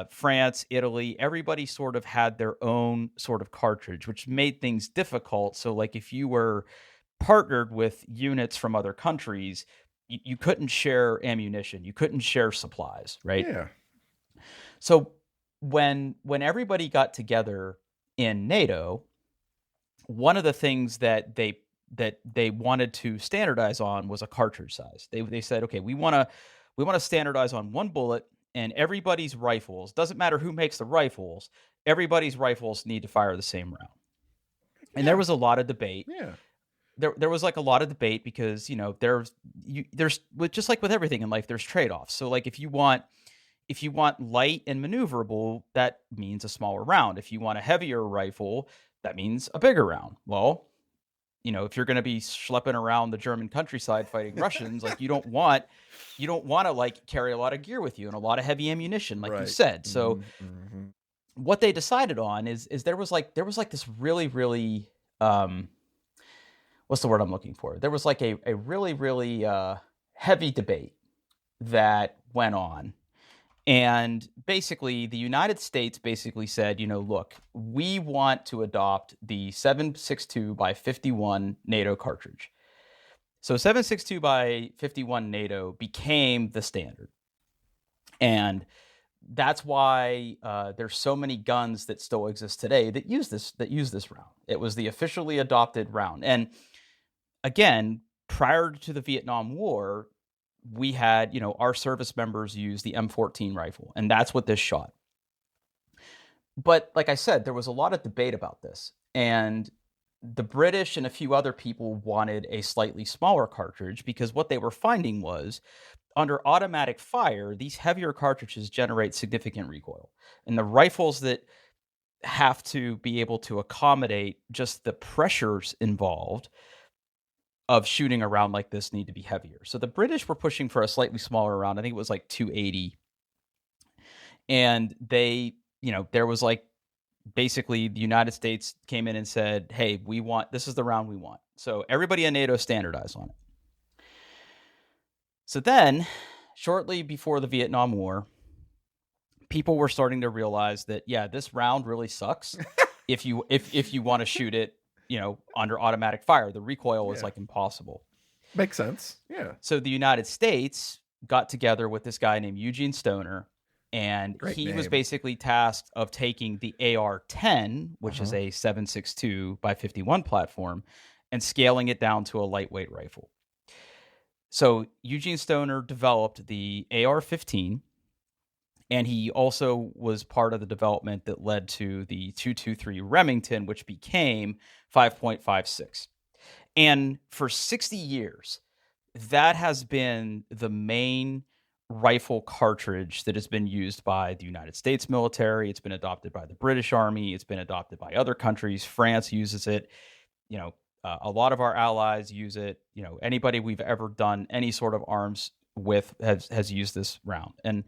France, Italy, everybody sort of had their own sort of cartridge, which made things difficult. So if you were partnered with units from other countries, you couldn't share ammunition, you couldn't share supplies, right? Yeah. So when everybody got together in NATO, one of the things that they wanted to standardize on was a cartridge size. They said, okay, we want to standardize on one bullet, and everybody's rifles, doesn't matter who makes the rifles, everybody's rifles need to fire the same round. And there was a lot of debate. Yeah. There was a lot of debate, because there's just like with everything in life, there's trade-offs. So if you want light and maneuverable, that means a smaller round. If you want a heavier rifle, that means a bigger round. Well, if you're going to be schlepping around the German countryside fighting Russians, you don't want to carry a lot of gear with you and a lot of heavy ammunition, like you said. So what they decided on is there was this really, really, what's the word I'm looking for? There was a really, really heavy debate that went on. And basically, the United States basically said, look, we want to adopt the 7.62 by 51 NATO cartridge. So 7.62 by 51 NATO became the standard. And that's why there's so many guns that still exist today that use this round. It was the officially adopted round. And again, prior to the Vietnam War, we had, our service members use the M14 rifle, and that's what this shot. But like I said, there was a lot of debate about this, and the British and a few other people wanted a slightly smaller cartridge, because what they were finding was, under automatic fire, these heavier cartridges generate significant recoil, and the rifles that have to be able to accommodate just the pressures involved of shooting a round like this need to be heavier. So the British were pushing for a slightly smaller round. I think it was 280. And they, there was basically the United States came in and said, hey, this is the round we want. So everybody in NATO standardized on it. So then, shortly before the Vietnam War, people were starting to realize that, yeah, this round really sucks if you want to shoot it under automatic fire. The recoil is impossible. Makes sense. Yeah. So the United States got together with this guy named Eugene Stoner, and he was basically tasked of taking the AR-10, which is a 7.62 by 51 platform, and scaling it down to a lightweight rifle. So Eugene Stoner developed the AR-15, and he also was part of the development that led to the 223 Remington, which became 5.56. And for 60 years, that has been the main rifle cartridge that has been used by the United States military. It's been adopted by the British Army. It's been adopted by other countries. France uses it. A lot of our allies use it. Anybody we've ever done any sort of arms with has used this round. And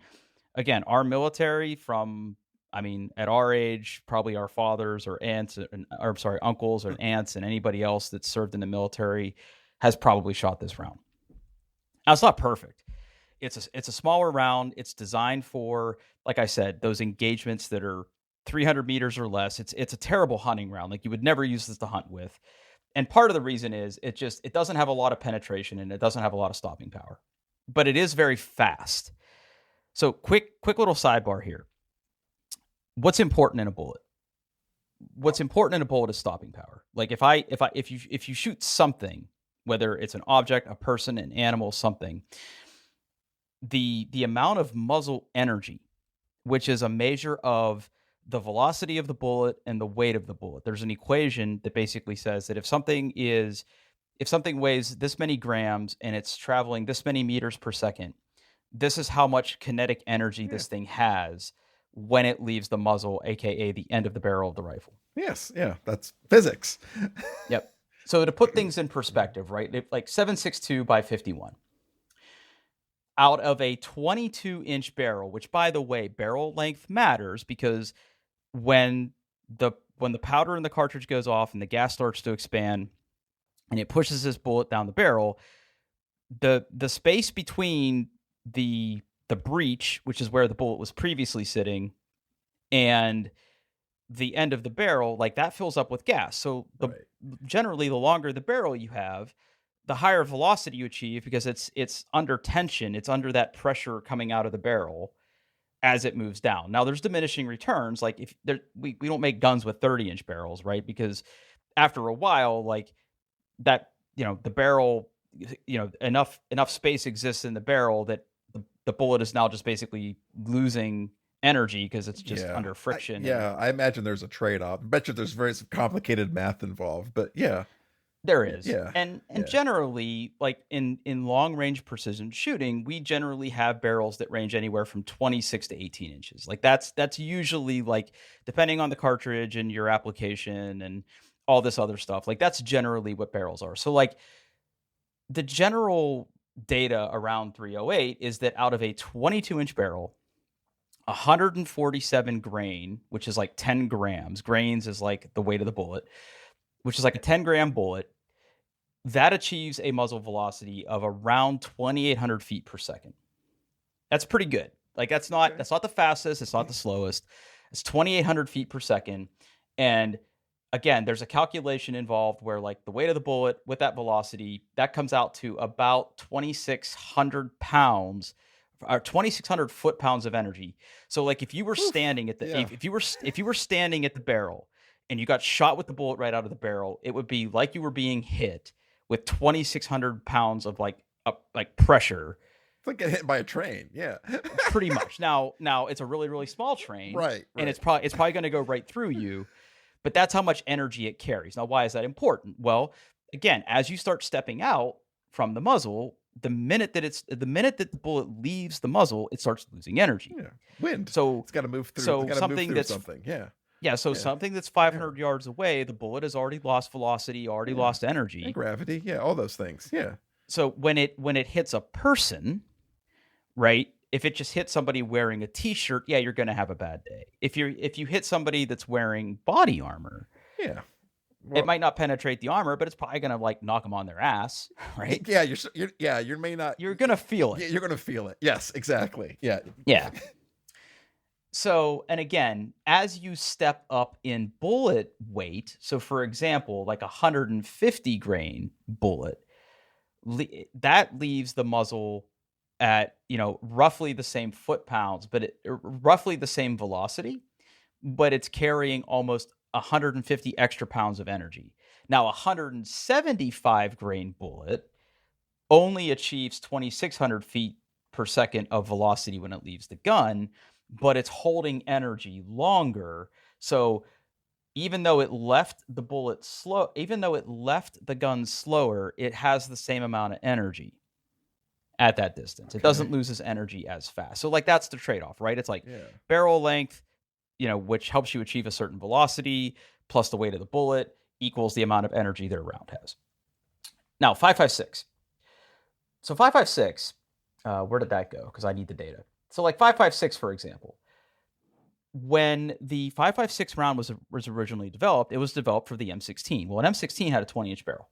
again, our military at our age, probably our fathers or aunts, uncles or aunts, and anybody else that served in the military has probably shot this round. Now, it's not perfect. It's a smaller round. It's designed for, like I said, those engagements that are 300 meters or less. It's a terrible hunting round. You would never use this to hunt with. And part of the reason is it doesn't have a lot of penetration and it doesn't have a lot of stopping power, but it is very fast. So quick little sidebar here. What's important in a bullet? What's important in a bullet is stopping power. Like if you shoot something, whether it's an object, a person, an animal, something, the amount of muzzle energy, which is a measure of the velocity of the bullet and the weight of the bullet. There's an equation that basically says that if something weighs this many grams and it's traveling this many meters per second, this is how much kinetic energy this thing has when it leaves the muzzle, aka the end of the barrel of the rifle. Yes, yeah, that's physics. Yep. So to put things in perspective, right? Like 7.62 by 51. Out of a 22-inch barrel, which, by the way, barrel length matters because when the powder in the cartridge goes off and the gas starts to expand and it pushes this bullet down the barrel, the space between the breech, which is where the bullet was previously sitting, and the end of the barrel, like that fills up with gas. So generally, the longer the barrel you have, the higher velocity you achieve because it's under tension. It's under that pressure coming out of the barrel as it moves down. Now, there's diminishing returns. Like we don't make guns with 30-inch barrels, right? Because after a while, like that, the barrel, enough space exists in the barrel that the bullet is now just basically losing energy because it's just under friction. I imagine there's a trade-off. I bet you there's very complicated math involved, but yeah. There is. Yeah. And generally, like in long-range precision shooting, we generally have barrels that range anywhere from 26 to 18 inches. Like that's usually, like, depending on the cartridge and your application and all this other stuff, like that's generally what barrels are. So like the general data around 308 is that out of a 22-inch barrel, 147 grain, which is like 10 grams. Grains is like the weight of the bullet, which is like a 10-gram bullet, that achieves a muzzle velocity of around 2,800 feet per second. That's pretty good. Like that's not the fastest. It's not the slowest. It's 2,800 feet per second. And again, there's a calculation involved where like the weight of the bullet with that velocity, that comes out to about 2,600 pounds or 2,600 foot-pounds of energy. So like if you were standing at the, if you were standing at the barrel and you got shot with the bullet right out of the barrel, it would be like you were being hit with 2,600 pounds of like pressure. It's like getting hit by a train. Yeah. Pretty much. Now it's a really, really small train. Right. And it's probably going to go right through you, but that's how much energy it carries. Now, why is that important? Well, again, as you start stepping out from the muzzle, the minute that the bullet leaves the muzzle, it starts losing energy. Yeah. Wind. So it's got to move through. So something that's something. Yeah. Yeah, so something that's 500 yards away, the bullet has already lost velocity, already lost energy. And gravity, all those things, So when it hits a person, right, if it just hits somebody wearing a T-shirt, you're going to have a bad day. If you hit somebody that's wearing body armor, well, it might not penetrate the armor, but it's probably going to like knock them on their ass, right? Yeah, you're going to feel it. Yeah, you're going to feel it. Yes, exactly. Yeah. Yeah. So, and again, as you step up in bullet weight, so for example, like 150 grain bullet, that leaves the muzzle at, roughly the same foot-pounds, but roughly the same velocity, but it's carrying almost 150 extra pounds of energy. Now, 175 grain bullet only achieves 2,600 feet per second of velocity when it leaves the gun, but it's holding energy longer. So even though it left the gun slower, it has the same amount of energy at that distance. It doesn't lose its energy as fast. So like that's the trade-off, right? It's like barrel length, which helps you achieve a certain velocity, plus the weight of the bullet equals the amount of energy that a round has. Now, 5.56. So 5.56, where did that go? Because I need the data. So like 5.56, for example, when the 5.56 round was originally developed, it was developed for the M16. Well, an M16 had a 20-inch barrel.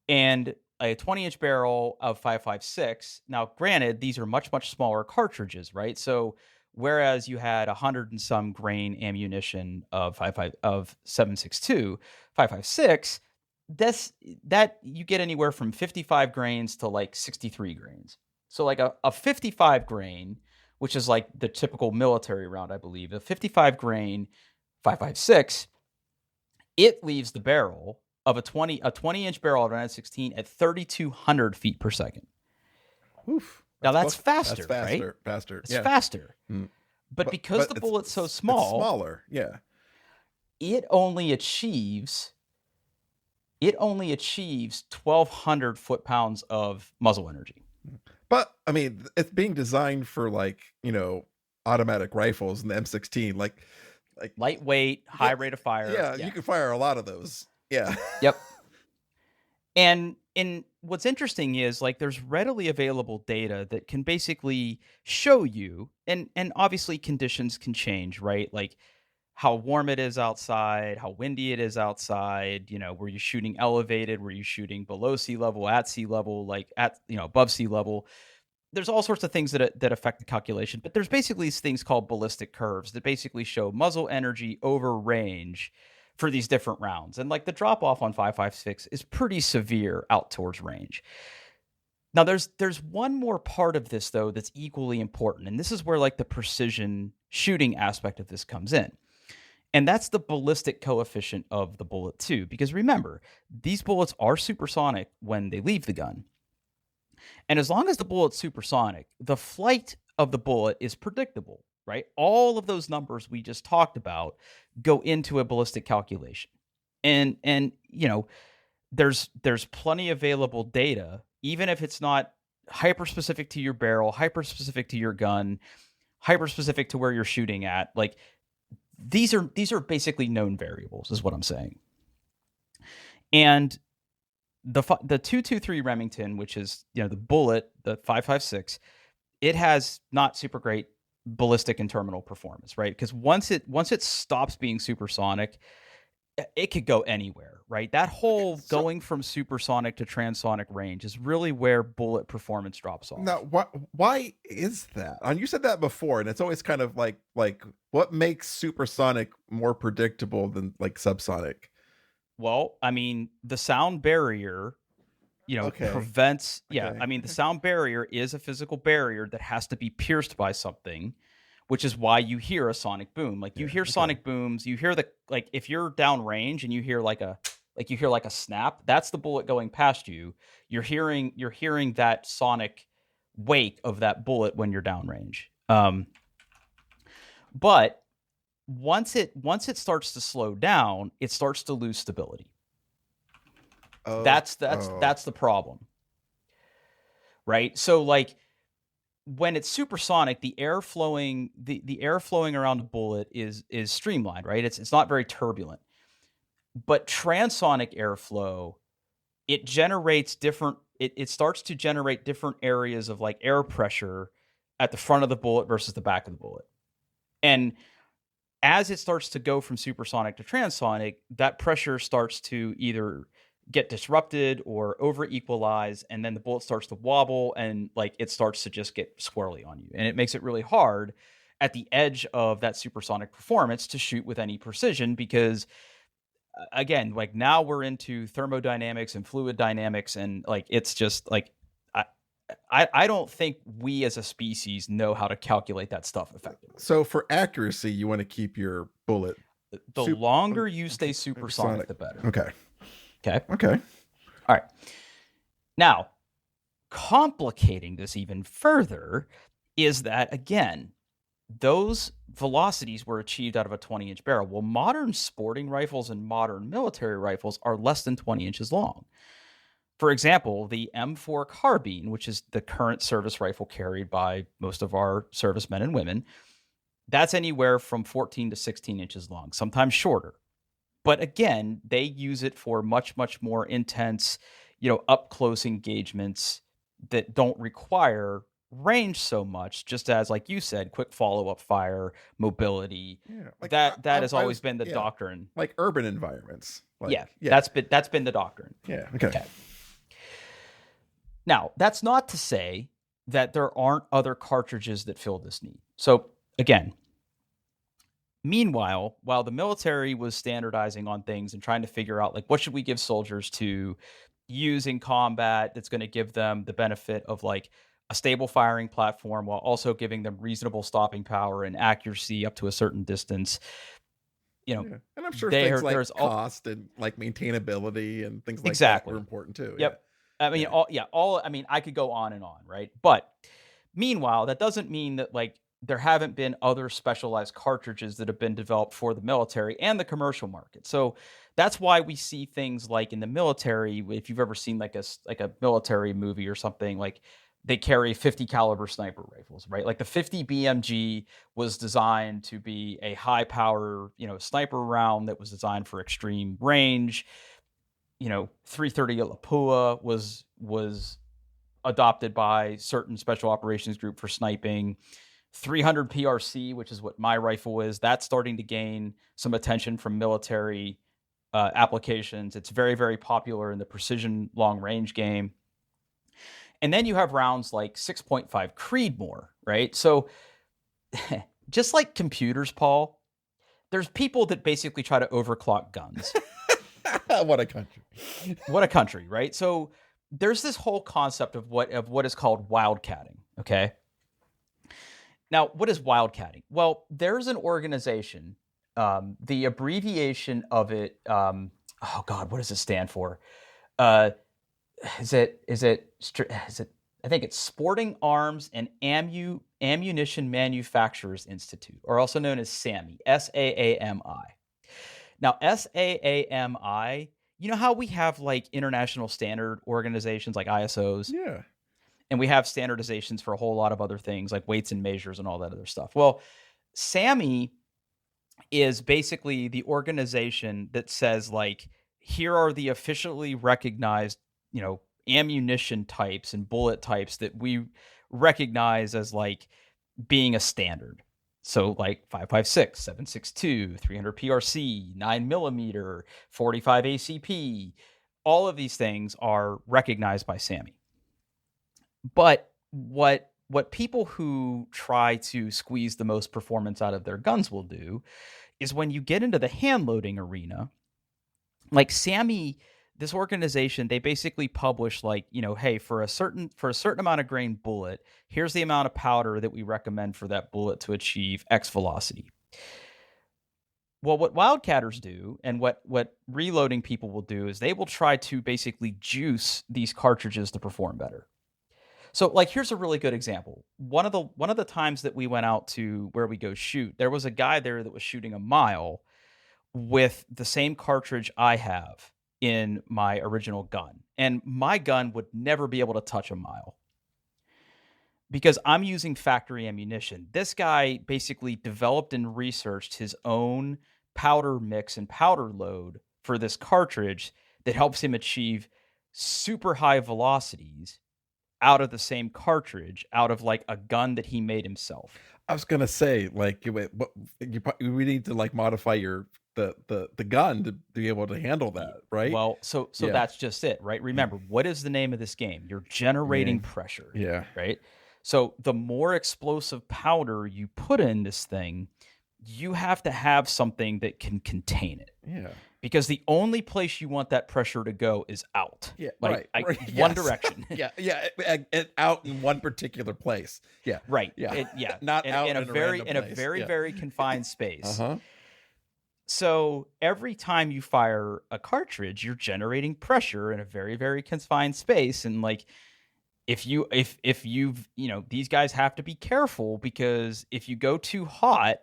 And a 20-inch barrel of 5.56, now granted, these are much, much smaller cartridges, right? So whereas you had 100 and some grain ammunition of 7.62, 5.56. That you get anywhere from 55 grains to like 63 grains. So like a 55 grain, which is like the typical military round, I believe, a 55 grain 5.56, it leaves the barrel of a 20-inch barrel of an M16 at 3,200 feet per second. Oof. Now that's faster, that's faster, right? Faster. It's faster. But because the bullet's so small, it's smaller. Yeah. It only achieves 1,200 foot-pounds of muzzle energy. But I mean, it's being designed for like, automatic rifles and the M16, like lightweight, high rate of fire. Yeah, you can fire a lot of those. Yeah. Yep. And what's interesting is like there's readily available data that can basically show you, and obviously conditions can change, right? Like how warm it is outside, how windy it is outside, were you shooting elevated, were you shooting below sea level, at sea level, like at, above sea level. There's all sorts of things that affect the calculation, but there's basically these things called ballistic curves that basically show muzzle energy over range for these different rounds. And like the drop off on 5.56 is pretty severe out towards range. Now there's one more part of this though that's equally important, and this is where like the precision shooting aspect of this comes in. And that's the ballistic coefficient of the bullet too, because remember, these bullets are supersonic when they leave the gun. And as long as the bullet's supersonic, the flight of the bullet is predictable, right? All of those numbers we just talked about go into a ballistic calculation. And there's plenty available data, even if it's not hyper specific to your barrel, hyper specific to your gun, hyper specific to where you're shooting at. Like these are basically known variables, is what I'm saying. And the 223 Remington, which is the bullet, the 5.56, it has not super great ballistic and terminal performance, right? Because once it stops being supersonic, it could go anywhere, right? That whole going from supersonic to transonic range is really where bullet performance drops off. Now, why is that? And you said that before, and it's always kind of like what makes supersonic more predictable than like subsonic? Well, I mean, the sound barrier, prevents. Yeah, I mean, the sound barrier is a physical barrier that has to be pierced by something, which is why you hear a sonic boom. Like you hear sonic booms, you hear if you're downrange and you hear like a snap, that's the bullet going past you. You're hearing that sonic wake of that bullet when you're downrange. But once it starts to slow down, it starts to lose stability. That's the problem, right? So like when it's supersonic, the air flowing around the bullet is streamlined, right? It's not very turbulent. But transonic airflow, it generates different. It starts to generate different areas of like air pressure at the front of the bullet versus the back of the bullet, and as it starts to go from supersonic to transonic, that pressure starts to either get disrupted or over equalize, and then the bullet starts to wobble and like it starts to just get squirrely on you. And it makes it really hard at the edge of that supersonic performance to shoot with any precision because again, like now we're into thermodynamics and fluid dynamics, and like it's just like I don't think we as a species know how to calculate that stuff effectively. So for accuracy, you want to keep your bullet. The longer you stay supersonic, the better. Okay. All right. Now, complicating this even further is that, again, those velocities were achieved out of a 20-inch barrel. Well, modern sporting rifles and modern military rifles are less than 20 inches long. For example, the M4 carbine, which is the current service rifle carried by most of our servicemen and women, that's anywhere from 14 to 16 inches long, sometimes shorter. But again, they use it for much, much more intense, up close engagements that don't require range so much, just as, like you said, quick follow-up fire, mobility. Yeah, like that has always been the doctrine. Like urban environments. That's been the doctrine. Yeah. Okay. Now, that's not to say that there aren't other cartridges that fill this need. So again, meanwhile, while the military was standardizing on things and trying to figure out like what should we give soldiers to use in combat that's going to give them the benefit of like a stable firing platform while also giving them reasonable stopping power and accuracy up to a certain distance. And I'm sure things like cost and like maintainability and things like that were important too. Yep. I mean, I mean, I could go on and on, right? But meanwhile, that doesn't mean that like there haven't been other specialized cartridges that have been developed for the military and the commercial market. So that's why we see things like in the military, if you've ever seen like a military movie or something, like they carry 50 caliber sniper rifles, right? Like the 50 BMG was designed to be a high power, sniper round that was designed for extreme range. 330 Lapua was adopted by certain special operations group for sniping. 300 PRC, which is what my rifle is, that's starting to gain some attention from military applications. It's very, very popular in the precision long range game. And then you have rounds like 6.5 Creedmoor, right? So just like computers, Paul, there's people that basically try to overclock guns. What a country. What a country, right? So there's this whole concept of what is called wildcatting, okay? Now, what is wildcatting? Well, there's an organization, the abbreviation of it, oh God, what does it stand for? Is it? I think it's Sporting Arms and Ammunition Manufacturers Institute, or also known as SAAMI, SAAMI. Now, SAAMI, you know how we have like international standard organizations like ISOs? Yeah. And we have standardizations for a whole lot of other things like weights and measures and all that other stuff. Well, SAAMI is basically the organization that says like, here are the officially recognized, ammunition types and bullet types that we recognize as like being a standard. So like 5.56, 7.62, 300 PRC, 9mm, 45 ACP, all of these things are recognized by SAAMI. But what people who try to squeeze the most performance out of their guns will do is when you get into the hand loading arena, like SAAMI, this organization, they basically publish like, hey, for a certain amount of grain bullet, here's the amount of powder that we recommend for that bullet to achieve X velocity. Well, what wildcatters do and what reloading people will do is they will try to basically juice these cartridges to perform better. So like, here's a really good example. One of the times that we went out to where we go shoot, there was a guy there that was shooting a mile with the same cartridge I have in my original gun. And my gun would never be able to touch a mile because I'm using factory ammunition. This guy basically developed and researched his own powder mix and powder load for this cartridge that helps him achieve super high velocities out of the same cartridge, out of like a gun that he made himself. I was gonna say, like, we need to like modify the gun to be able to handle that, right? Well, so that's just it, right? Remember, what is the name of this game? You're generating pressure. Yeah. Right? So the more explosive powder you put in this thing, you have to have something that can contain it. Yeah. Because the only place you want that pressure to go is out. Yeah, like, right. One direction. yeah, out in one particular place. Yeah, right. Yeah, not out in a very very confined space. Uh-huh. So every time you fire a cartridge, you're generating pressure in a very very confined space, and like if you've these guys have to be careful because if you go too hot,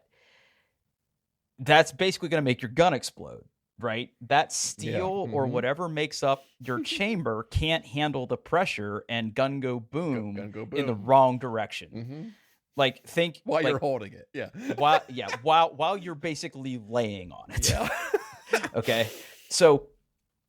that's basically going to make your gun explode. Right? That steel or whatever makes up your chamber can't handle the pressure and gun go boom, in the wrong direction. Mm-hmm. Like think while you're holding it. Yeah. while you're basically laying on it. Yeah. Okay. So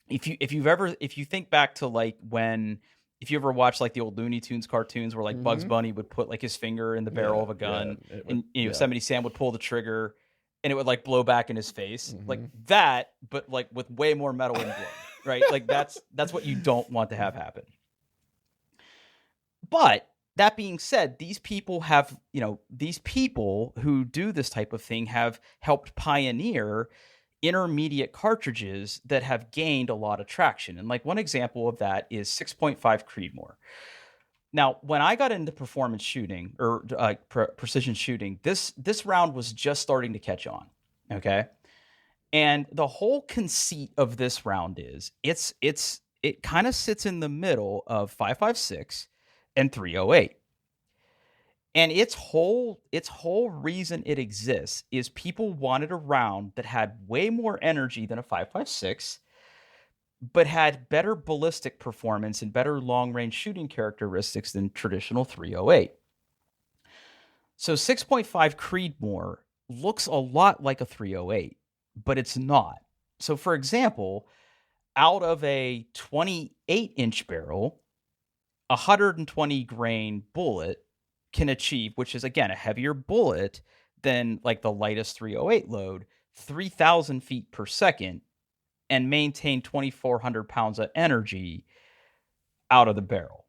if you think back to like if you ever watch like the old Looney Tunes cartoons where like Bugs Bunny would put like his finger in the barrel of a gun and Yosemite Sam would pull the trigger and it would like blow back in his face like that, but like with way more metal and blood, right? Like that's what you don't want to have happen. But that being said, these people have, these people who do this type of thing have helped pioneer intermediate cartridges that have gained a lot of traction. And like one example of that is 6.5 Creedmoor. Now, when I got into performance shooting or precision shooting, this round was just starting to catch on. Okay. And the whole conceit of this round is it kind of sits in the middle of 5.56 and 308. And its whole reason it exists is people wanted a round that had way more energy than a 5.56, but had better ballistic performance and better long-range shooting characteristics than traditional 308. So 6.5 Creedmoor looks a lot like a 308, but it's not. So for example, out of a 28-inch barrel, a 120 grain bullet can achieve, which is again a heavier bullet than like the lightest 308 load, 3,000 feet per second, and maintain 2,400 pounds of energy out of the barrel.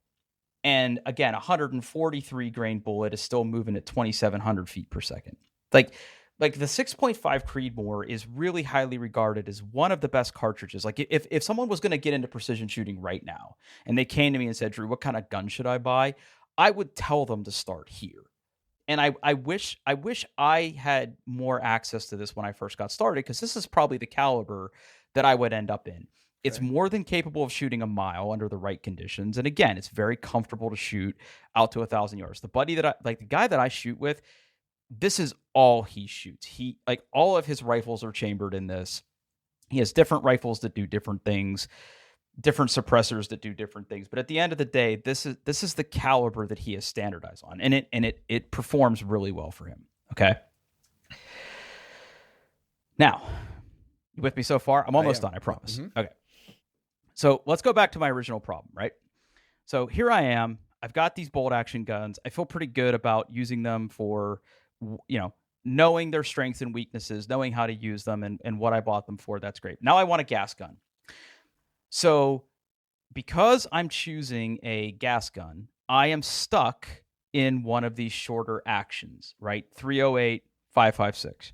And again, a 143 grain bullet is still moving at 2,700 feet per second. Like the 6.5 Creedmoor is really highly regarded as one of the best cartridges. Like if someone was going to get into precision shooting right now and they came to me and said, Drew, what kind of gun should I buy? I would tell them to start here. And I wish I had more access to this when I first got started, because this is probably the caliber that I would end up in. It's more than capable of shooting a mile under the right conditions. And again, it's very comfortable to shoot out to 1,000 yards. The guy that I shoot with, this is all he shoots. All of his rifles are chambered in this. He has different rifles that do different things, different suppressors that do different things. But at the end of the day, this is the caliber that he has standardized on, and it performs really well for him. Okay. Now, you with me so far? I'm almost done, I promise. Mm-hmm. Okay. So let's go back to my original problem, right? So here I am. I've got these bolt action guns. I feel pretty good about using them for, knowing their strengths and weaknesses, knowing how to use them and what I bought them for. That's great. Now I want a gas gun. So because I'm choosing a gas gun, I am stuck in one of these shorter actions, right? 308, 5.56.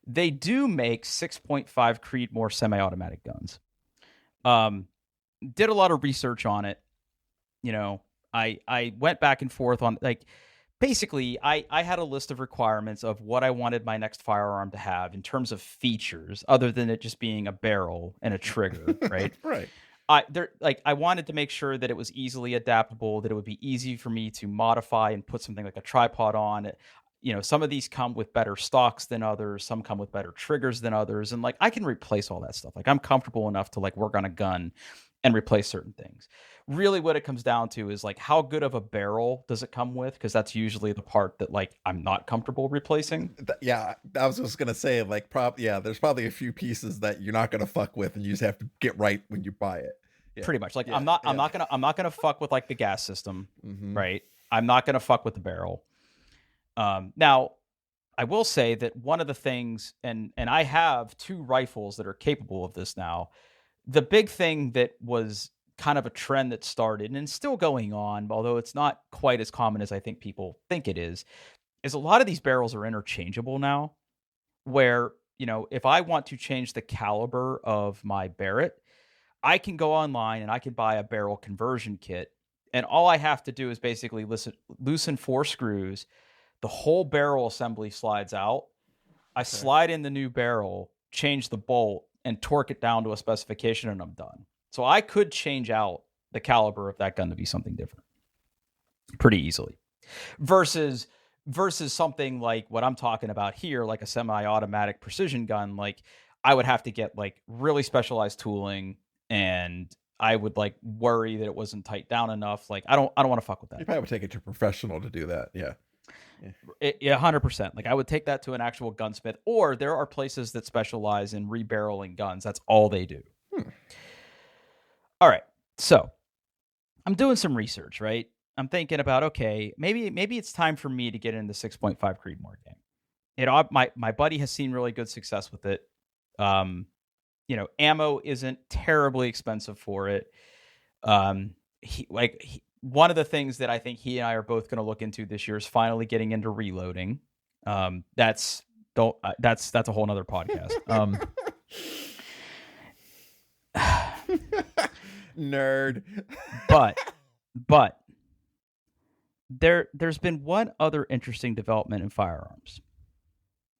They do make 6.5 Creedmoor semi-automatic guns. Did a lot of research on it. I went back and forth on, basically, I had a list of requirements of what I wanted my next firearm to have in terms of features, other than it just being a barrel and a trigger, right? Right. I wanted to make sure that it was easily adaptable, that it would be easy for me to modify and put something like a tripod on it. Some of these come with better stocks than others. Some come with better triggers than others. And I can replace all that stuff. I'm comfortable enough to work on a gun and replace certain things. Really what it comes down to is how good of a barrel does it come with? Because that's usually the part that I'm not comfortable replacing. Yeah, I was just gonna say there's probably a few pieces that you're not gonna fuck with, and you just have to get right when you buy it. Yeah. Pretty much. I'm not gonna fuck with the gas system, mm-hmm. right? I'm not gonna fuck with the barrel. Now, I will say that one of the things, and I have 2 rifles that are capable of this now. The big thing that was kind of a trend that started and it's still going on, although it's not quite as common as I think people think it is a lot of these barrels are interchangeable now, where, if I want to change the caliber of my Barrett, I can go online and I can buy a barrel conversion kit. And all I have to do is basically loosen 4 screws. The whole barrel assembly slides out. I slide in the new barrel, change the bolt, and torque it down to a specification, and I'm done. So I could change out the caliber of that gun to be something different pretty easily. Versus something like what I'm talking about here, like a semi-automatic precision gun, I would have to get really specialized tooling, and I would worry that it wasn't tight down enough. I don't want to fuck with that. You probably would take it to a professional to do that. Yeah. Yeah, 100%. I would take that to an actual gunsmith, or there are places that specialize in rebarreling guns. That's all they do. All right. So I'm doing some research, right? I'm thinking about, okay, maybe it's time for me to get into the 6.5 Creedmoor game. My buddy has seen really good success with it. Ammo isn't terribly expensive for it. one of the things that I think he and I are both going to look into this year is finally getting into reloading. That's a whole nother podcast. Nerd. But there's been one other interesting development in firearms.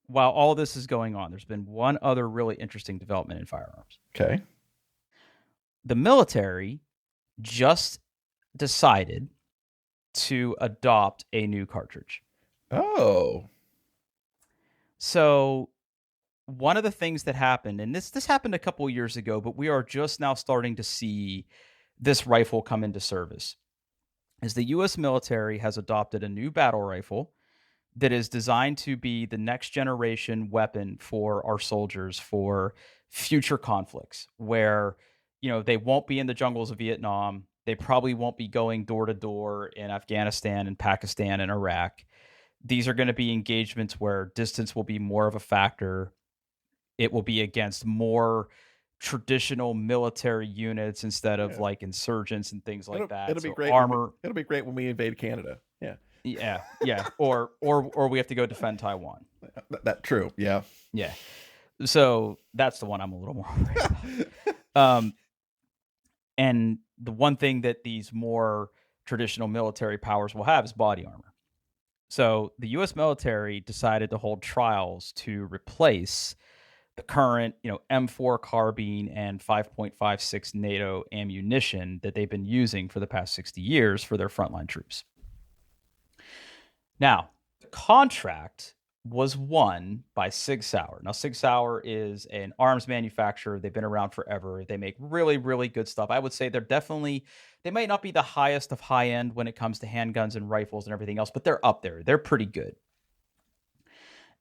While all this is going on, there's been one other really interesting development in firearms. Okay. The military just decided to adopt a new cartridge. Oh. So one of the things that happened, and this happened a couple years ago, but we are just now starting to see this rifle come into service, is the U.S. military has adopted a new battle rifle that is designed to be the next generation weapon for our soldiers for future conflicts where, they won't be in the jungles of Vietnam. They probably won't be going door to door in Afghanistan and Pakistan and Iraq. These are going to be engagements where distance will be more of a factor. It will be against more traditional military units instead of like insurgents and things like that. It'll be great. It'll be great when we invade Canada. Yeah. Yeah. Or we have to go defend Taiwan. That true. Yeah. Yeah. So that's the one I'm a little more worried about. And the one thing that these more traditional military powers will have is body armor. So the U.S. military decided to hold trials to replace the current, M4 carbine and 5.56 NATO ammunition that they've been using for the past 60 years for their frontline troops. Now, the contract was won by Sig Sauer. Now, Sig Sauer is an arms manufacturer. They've been around forever. They make really, really good stuff. I would say they might not be the highest of high end when it comes to handguns and rifles and everything else, but they're up there. They're pretty good.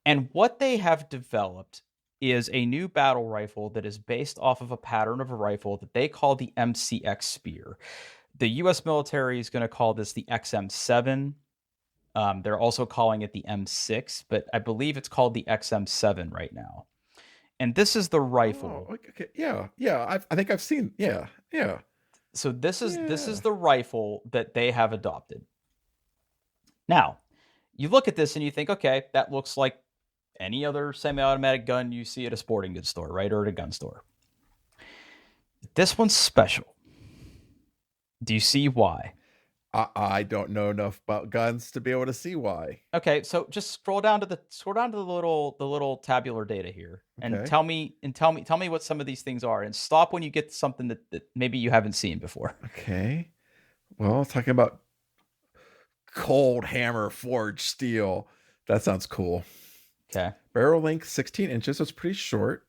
And what they have developed is a new battle rifle that is based off of a pattern of a rifle that they call the MCX Spear. The U.S. military is going to call this the XM7. They're also calling it the M6, but I believe it's called the XM7 right now. And this is the rifle. Oh, okay. Yeah. I think I've seen. Yeah. So this is the rifle that they have adopted. Now, you look at this and you think, okay, that looks like any other semi-automatic gun you see at a sporting goods store, right, or at a gun store. This one's special. Do you see why? I don't know enough about guns to be able to see why. Okay, so just scroll down to the little tabular data here, and tell me what some of these things are, and stop when you get something that maybe you haven't seen before. Okay, well, talking about cold hammer forged steel, that sounds cool. Okay, barrel length 16 inches, so it's pretty short.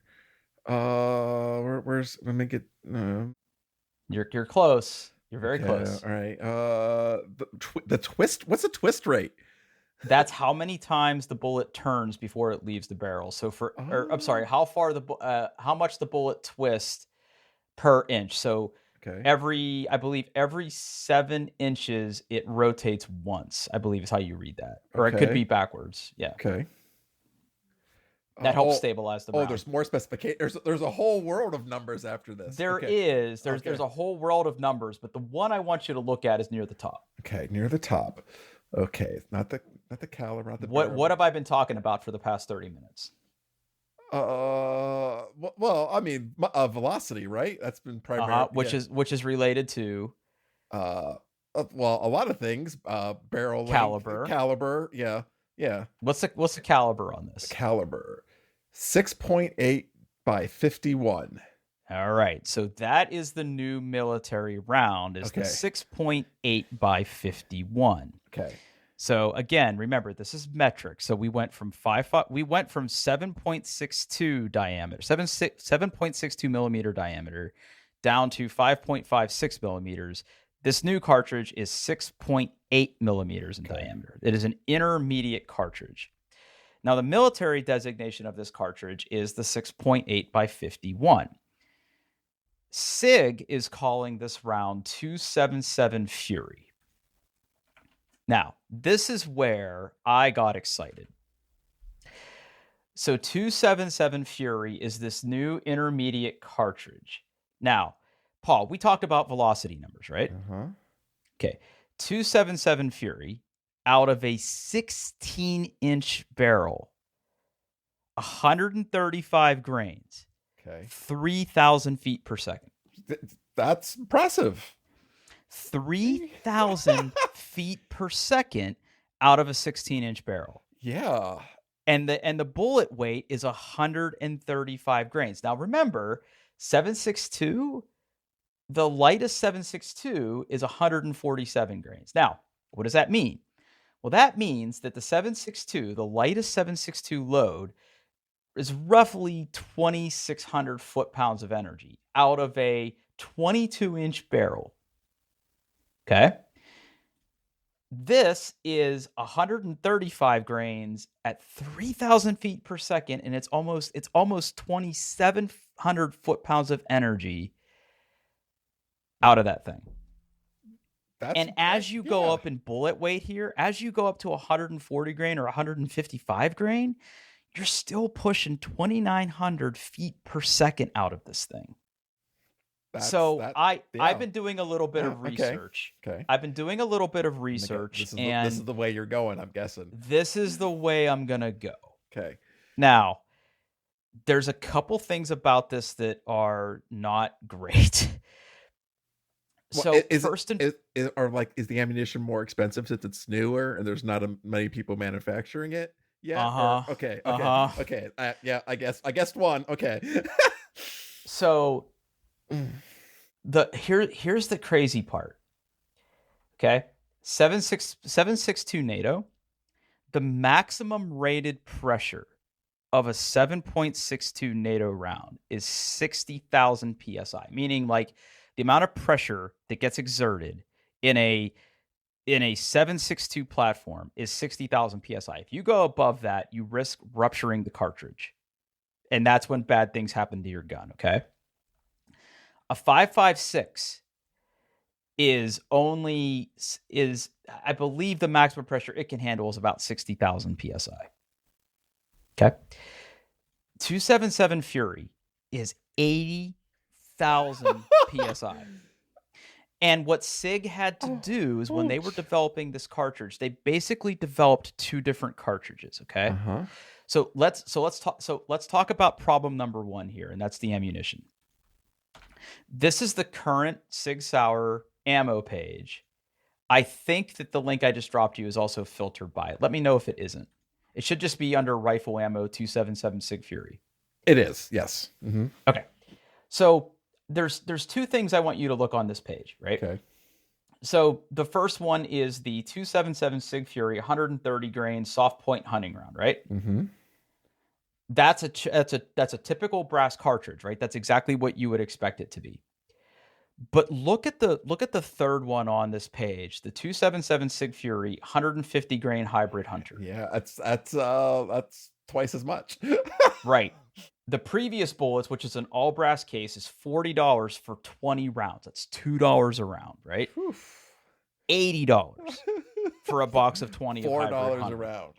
Where's let me get? You're close. You're very close. All right. The twist. What's the twist rate? That's how many times the bullet turns before it leaves the barrel. So I'm sorry, how much the bullet twists per inch. So every 7 inches it rotates once, I believe is how you read that, or it could be backwards. Yeah. Okay. That helps stabilize the round. There's more specification. There's a whole world of numbers after this. There's a whole world of numbers, but the one I want you to look at is near the top. Okay, near the top. Okay, not the caliber, not the what have I been talking about for the past 30 minutes? Well, I mean, velocity, right? That's been primary. Which is related to well, a lot of things. Barrel caliber. Caliber, yeah. What's the caliber on this? Caliber 6.8 by 51. All right. So that is the new military round, is the 6.8 by 51. Okay. So again, remember, this is metric. So we went from 7.62 diameter, 7.62 millimeter diameter down to 5.56 millimeters. This new cartridge is 6.8 millimeters in diameter. It is an intermediate cartridge. Now, the military designation of this cartridge is the 6.8 by 51. SIG is calling this round 277 Fury. Now, this is where I got excited. So 277 Fury is this new intermediate cartridge. Now, Paul, we talked about velocity numbers, right? Uh-huh. Okay. 277 Fury out of a 16-inch barrel, 135 grains, Okay. 3,000 feet per second. That's impressive. 3,000 feet per second out of a 16-inch barrel. Yeah. And the bullet weight is 135 grains. Now remember, 7.62, the lightest 7.62 is 147 grains. Now, what does that mean? Well, that means that the 7.62, the lightest 7.62 load, is roughly 2,600 foot-pounds of energy out of a 22-inch barrel. Okay? This is 135 grains at 3,000 feet per second, and it's almost 2,700 foot-pounds of energy out of that thing. And as you go up in bullet weight here, as you go up to 140 grain or 155 grain, you're still pushing 2,900 feet per second out of this thing. I've been doing a little bit of research. Okay. I've been doing a little bit of research. This is the way you're going, I'm guessing. This is the way I'm going to go. Okay. Now, there's a couple things about this that are not great. So is the ammunition more expensive since it's newer and there's not many people manufacturing it yet? Okay. Yeah, I guessed one. Okay. So here's the crazy part. Okay. 7.62 NATO, the maximum rated pressure of a 7.62 NATO round is 60,000 psi, meaning like the amount of pressure that gets exerted in a 7.62 platform is 60,000 psi. If you go above that, you risk rupturing the cartridge. And that's when bad things happen to your gun, okay? A 5.56 is I believe the maximum pressure it can handle is about 60,000 psi. Okay? 277 Fury is 80,000 psi. And what SIG had to do is when they were developing this cartridge, they basically developed two different cartridges, okay? Uh-huh. So let's talk about problem number one here, and that's the ammunition. This is the current Sig Sauer ammo page. I think that the link I just dropped you is also filtered by it. Let me know if it isn't. It should just be under rifle ammo 277 Sig Fury. It is, yes. Mm-hmm. Okay. So there's two things I want you to look on this page, right? Okay. So the first one is the 277 Sig Fury 130 grain soft point hunting round, right? Mm-hmm. That's a typical brass cartridge, right? That's exactly what you would expect it to be. But look at the third one on this page, the 277 Sig Fury 150 grain hybrid hunter. Yeah, that's twice as much. Right. The previous bullets, which is an all brass case, is $40 for 20 rounds. That's $2 a round, right? $80 for a box of 20. $4 a round.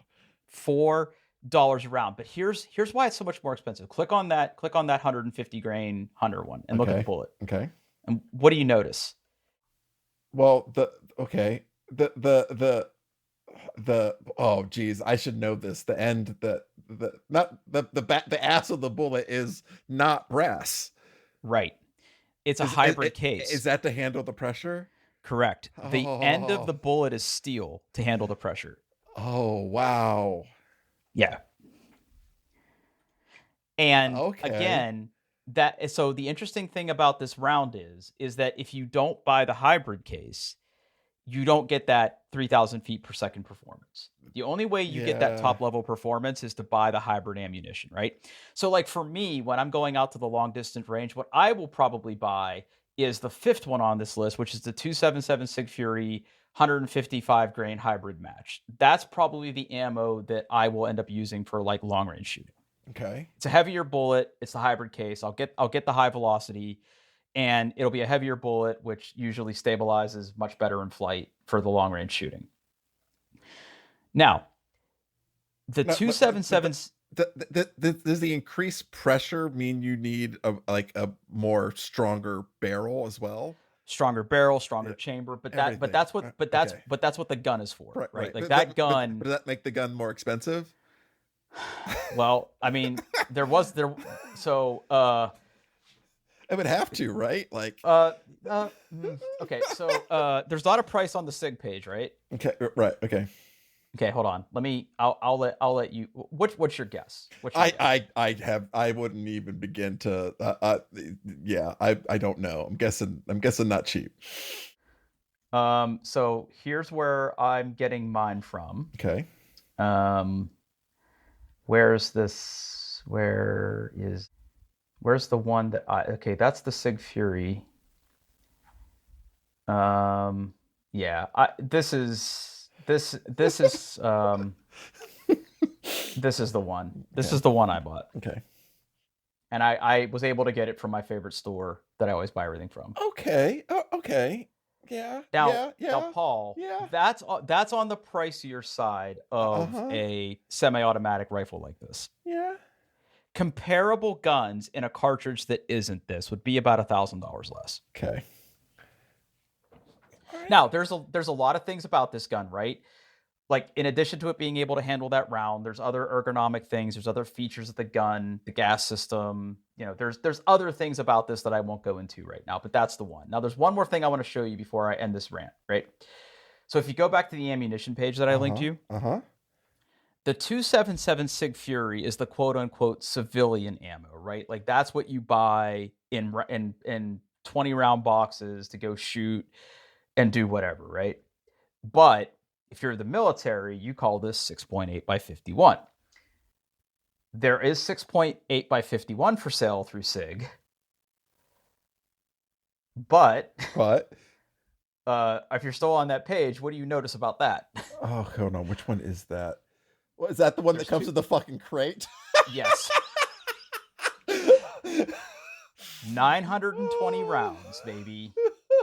$4 a round. But here's why it's so much more expensive. Click on that 150 grain hunter one and look at the bullet. Okay. And what do you notice? Well, oh geez, I should know this. The end, the ass of the bullet is not brass. Right. It's a hybrid case. Is that to handle the pressure? Correct. The end of the bullet is steel to handle the pressure. Oh, wow. Yeah. And again, so the interesting thing about this round is that if you don't buy the hybrid case, you don't get that 3,000 feet per second performance. The only way you get that top level performance is to buy the hybrid ammunition, right? So like for me, when I'm going out to the long distance range, what I will probably buy is the fifth one on this list, which is the 277 Sig Fury 155 grain hybrid match. That's probably the ammo that I will end up using for like long range shooting. Okay. It's a heavier bullet. It's the hybrid case. I'll get the high velocity, and it'll be a heavier bullet, which usually stabilizes much better in flight for the long range shooting. Now, the 277. Does the increased pressure mean you need a more stronger barrel as well? stronger barrel, stronger chamber, but that's what the gun is for, right? Like that gun. Does that make the gun more expensive? Well, I mean, so it would have to, right? Like okay, so there's not a price on the SIG page, right? Okay, right, okay. Okay, hold on. I'll let you. What's your guess? I wouldn't even begin to. I don't know. I'm guessing not cheap. So here's where I'm getting mine from. Okay. Where's the one that okay, that's the SIG Fury. This is this is the one. This is the one I bought. Okay. And I was able to get it from my favorite store that I always buy everything from. Okay. Oh, okay. Yeah. Now, Paul, that's on the pricier side of a semi-automatic rifle like this. Yeah. Comparable guns in a cartridge that isn't this would be about $1,000 less. Okay. Right. Now, there's a lot of things about this gun, right? Like, in addition to it being able to handle that round, there's other ergonomic things. There's other features of the gun, the gas system. You know, there's other things about this that I won't go into right now, but that's the one. Now, there's one more thing I want to show you before I end this rant, right? So if you go back to the ammunition page that I linked you, the 277 SIG Fury is the quote-unquote civilian ammo, right? Like, that's what you buy in 20-round boxes to go shoot and do whatever, right? But if you're the military, you call this 6.8 by 51. There is 6.8 by 51 for sale through SIG. But if you're still on that page, what do you notice about that? Oh, hold on. Which one is that? What, is that the one that comes with the fucking crate? Yes. 920 rounds, baby.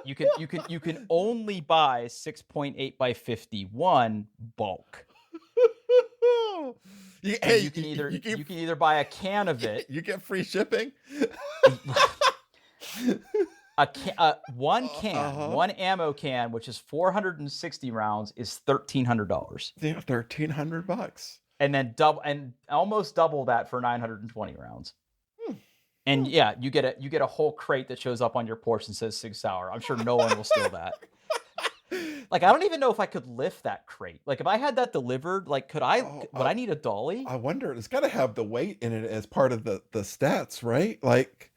You can only buy 6.8 by 51 bulk. You can either buy a can of it. You get free shipping. One ammo can, which is 460 rounds, is $1,300. They have $1,300, and then almost double that for 920 rounds. And yeah, you get a whole crate that shows up on your porch and says Sig Sauer. I'm sure no one will steal that. Like, I don't even know if I could lift that crate. Like, if I had that delivered, like, would I need a dolly? I wonder. It's got to have the weight in it as part of the stats, right? Like,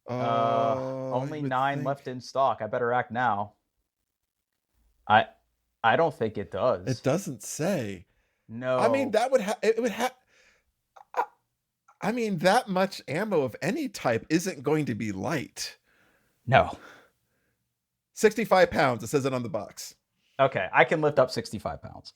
only 9 left in stock. I better act now. I don't think it does. It doesn't say. No. I mean, that would have. I mean, that much ammo of any type isn't going to be light. No. 65 pounds. It says it on the box. Okay, I can lift up 65 pounds.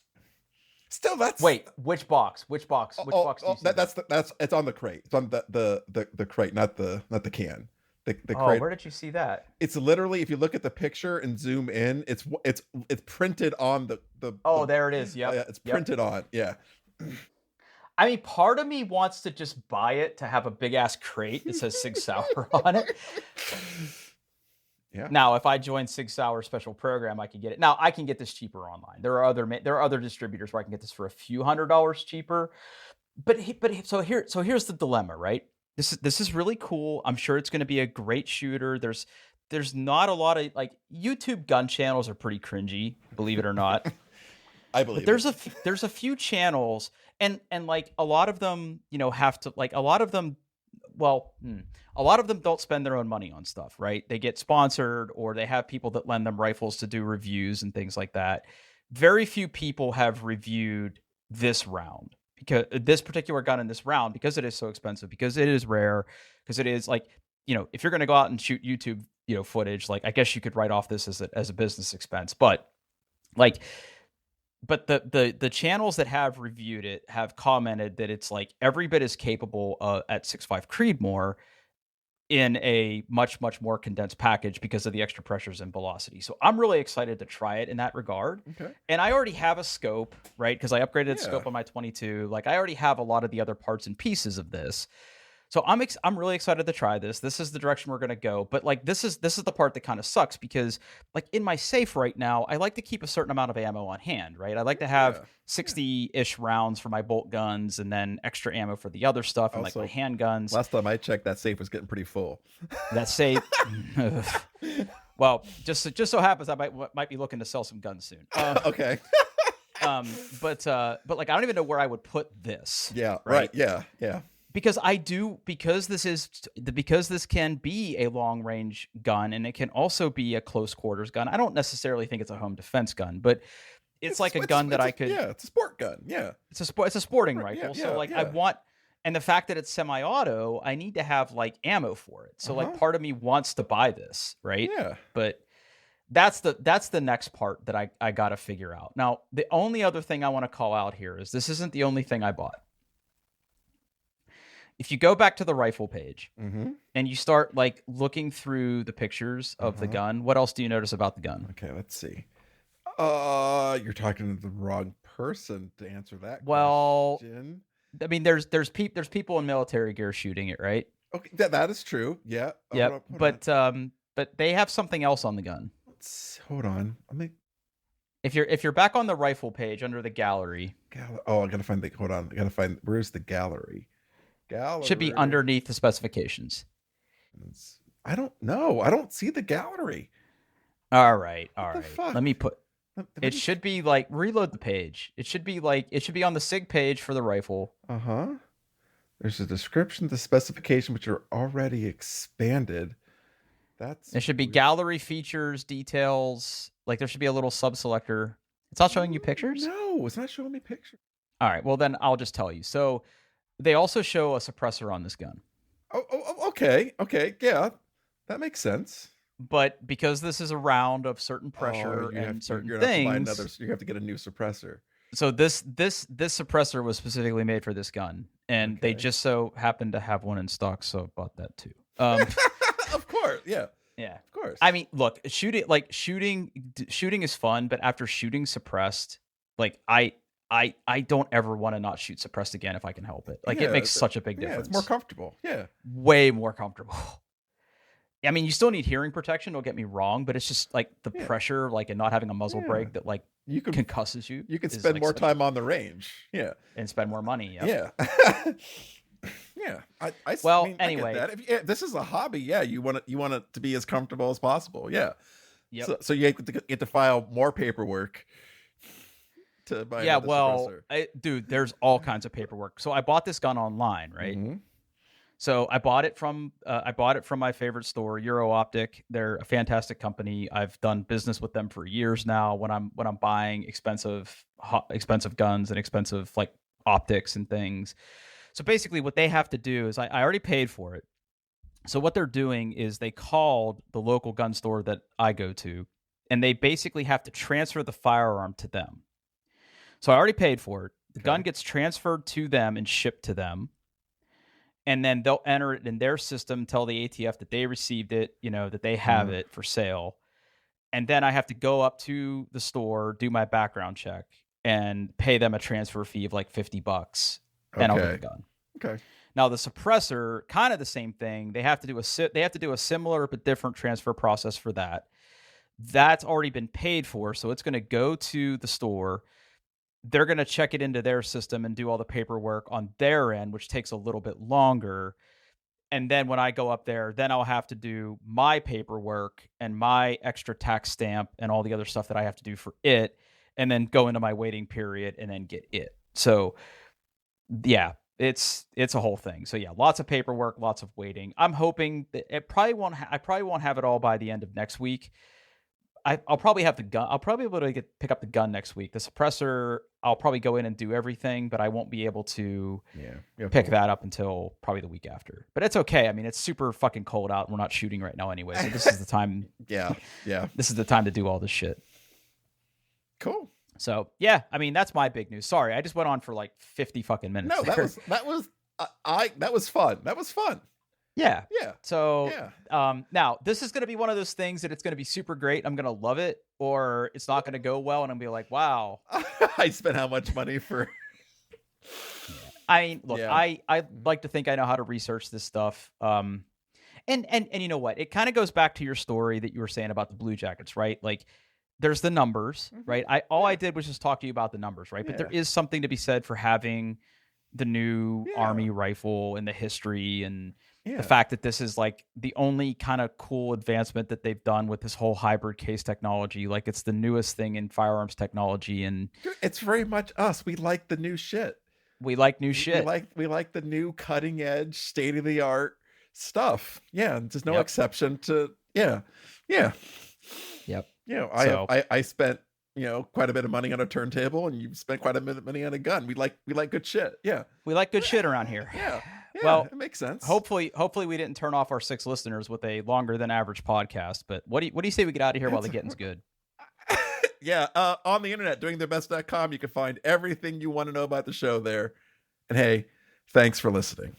Still, that's... Wait, which box? Which box do you see? That's it's on the crate. It's on the crate, not the can. The crate. Where did you see that? It's literally, if you look at the picture and zoom in, it's printed on the. Oh, there it is. Yep. It's printed on. Yeah. I mean, part of me wants to just buy it to have a big ass crate that says Sig Sauer on it. Yeah. Now, if I join Sig Sauer special program, I can get it. Now, I can get this cheaper online. There are other distributors where I can get this for a few $100s cheaper. But here's the dilemma, right? This is really cool. I'm sure it's going to be a great shooter. There's not a lot of, like, YouTube gun channels are pretty cringy, believe it or not. I believe there's a few channels, and like a lot of them, have to, like, a lot of them don't spend their own money on stuff, right? They get sponsored, or they have people that lend them rifles to do reviews and things like that. Very few people have reviewed this round, because this particular gun in this round, because it is so expensive, because it is rare, because it is, like, if you're going to go out and shoot YouTube, footage, like, I guess you could write off this as a business expense, but the channels that have reviewed it have commented that it's, like, every bit as capable at 6.5 Creedmoor in a much, much more condensed package because of the extra pressures and velocity. So I'm really excited to try it in that regard. Okay. And I already have a scope, right? Because I upgraded the scope on my 22. Like, I already have a lot of the other parts and pieces of this. So I'm really excited to try this. This is the direction we're gonna go. But like this is the part that kind of sucks because like in my safe right now, I like to keep a certain amount of ammo on hand, right? I like to have 60-ish rounds for my bolt guns and then extra ammo for the other stuff and Also, like my handguns. Last time I checked, that safe was getting pretty full. That safe. Well, just so happens I might be looking to sell some guns soon. Okay. But like I don't even know where I would put this. Yeah. Right. Yeah. Because this can be a long range gun and it can also be a close quarters gun. I don't necessarily think it's a home defense gun, but it's like a gun that I could. Yeah, it's a sport gun. Yeah, it's a sporting rifle. So like I want, and the fact that it's semi-auto, I need to have like ammo for it. So like part of me wants to buy this, right? Yeah. But that's the next part that I got to figure out. Now, the only other thing I want to call out here is this isn't the only thing I bought. If you go back to the rifle page and you start like looking through the pictures of the gun, what else do you notice about the gun? Okay, let's see. You're talking to the wrong person to answer that question. I mean, there's people in military gear shooting it, right? Okay, that is true. Yeah. Yep. But they have something else on the gun. Hold on. If you're back on the rifle page under the gallery. Oh, I gotta find the. Hold on. I gotta find. Where's the gallery? Gallery should be underneath the specifications. I don't know. I don't see the gallery. All right. Let me put. It should be like reload the page. It should be on the SIG page for the rifle. There's a description of the specification which are already expanded. It should be gallery features, details. Like there should be a little sub-selector. It's not showing you pictures? No, it's not showing me pictures. All right. Well, then I'll just tell you. So they also show a suppressor on this gun. Oh, okay. Yeah, that makes sense. But because this is a round of certain pressure and certain things, you have to get a new suppressor. So this suppressor was specifically made for this gun, and they just so happened to have one in stock, so I bought that too. Of course, yeah, of course. I mean, look, shooting is fun, but after shooting suppressed, like I don't ever want to not shoot suppressed again if I can help it. Like it makes such a big difference. It's more comfortable. Yeah, way more comfortable. I mean, you still need hearing protection. Don't get me wrong, but it's just like the pressure, like, and not having a muzzle brake that like concusses you. You can spend more time on the range. Yeah, and spend more money. Yeah. Yeah. Anyway, I get that. This is a hobby. Yeah, you want it to be as comfortable as possible. Yeah. Yep. So you have to file more paperwork to buy. Yeah. Well, dude, there's all kinds of paperwork. So I bought this gun online, right? So I bought it from my favorite store, Euro Optic. They're a fantastic company. I've done business with them for years now. When I'm buying expensive guns and expensive like optics and things. So basically, what they have to do is I already paid for it. So what they're doing is they called the local gun store that I go to, and they basically have to transfer the firearm to them. So I already paid for it. The gun gets transferred to them and shipped to them. And then they'll enter it in their system, tell the ATF that they received it, that they have it for sale. And then I have to go up to the store, do my background check, and pay them a transfer fee of like $50. And I'll get the gun. Okay. Now the suppressor, kind of the same thing. They have to do a similar but different transfer process for that. That's already been paid for, so it's going to go to the store. They're going to check it into their system and do all the paperwork on their end, which takes a little bit longer. And then when I go up there, then I'll have to do my paperwork and my extra tax stamp and all the other stuff that I have to do for it, and then go into my waiting period and then get it. So yeah, it's a whole thing. So yeah, lots of paperwork, lots of waiting. I'm hoping that I probably won't have it all by the end of next week. I'll probably have the gun. I'll probably be able to pick up the gun next week. The suppressor, I'll probably go in and do everything, but I won't be able to pick that up until probably the week after. But it's okay. I mean, it's super fucking cold out, and we're not shooting right now anyway. So this is the time. Yeah. This is the time to do all this shit. Cool. So yeah, I mean, that's my big news. Sorry, I just went on for like 50 fucking minutes. No, that was fun. That was fun. Yeah. Yeah. So, now this is going to be one of those things that it's going to be super great. I'm going to love it, or it's not going to go well, and I'm going to be like, wow. I spent how much money for? I mean, look, I like to think I know how to research this stuff. And you know what? It kind of goes back to your story that you were saying about the Blue Jackets, right? Like, there's the numbers, right? I did was just talk to you about the numbers, right? But there is something to be said for having the new Army rifle and the history and the fact that this is like the only kind of cool advancement that they've done with this whole hybrid case technology. Like, it's the newest thing in firearms technology, and it's very much us. We like the new shit. We like new shit. We like the new cutting edge, state of the art stuff. Yeah, there's no exception to Yep. You know, I spent, you know, quite a bit of money on a turntable, and you spent quite a bit of money on a gun. We like good shit. Yeah. We like good shit around here. Yeah. Well, it makes sense. Hopefully we didn't turn off our 6 listeners with a longer than average podcast. But what do you say we get out of here while the getting's good? Yeah. On the internet, doingthebest.com, you can find everything you want to know about the show there. And hey, thanks for listening.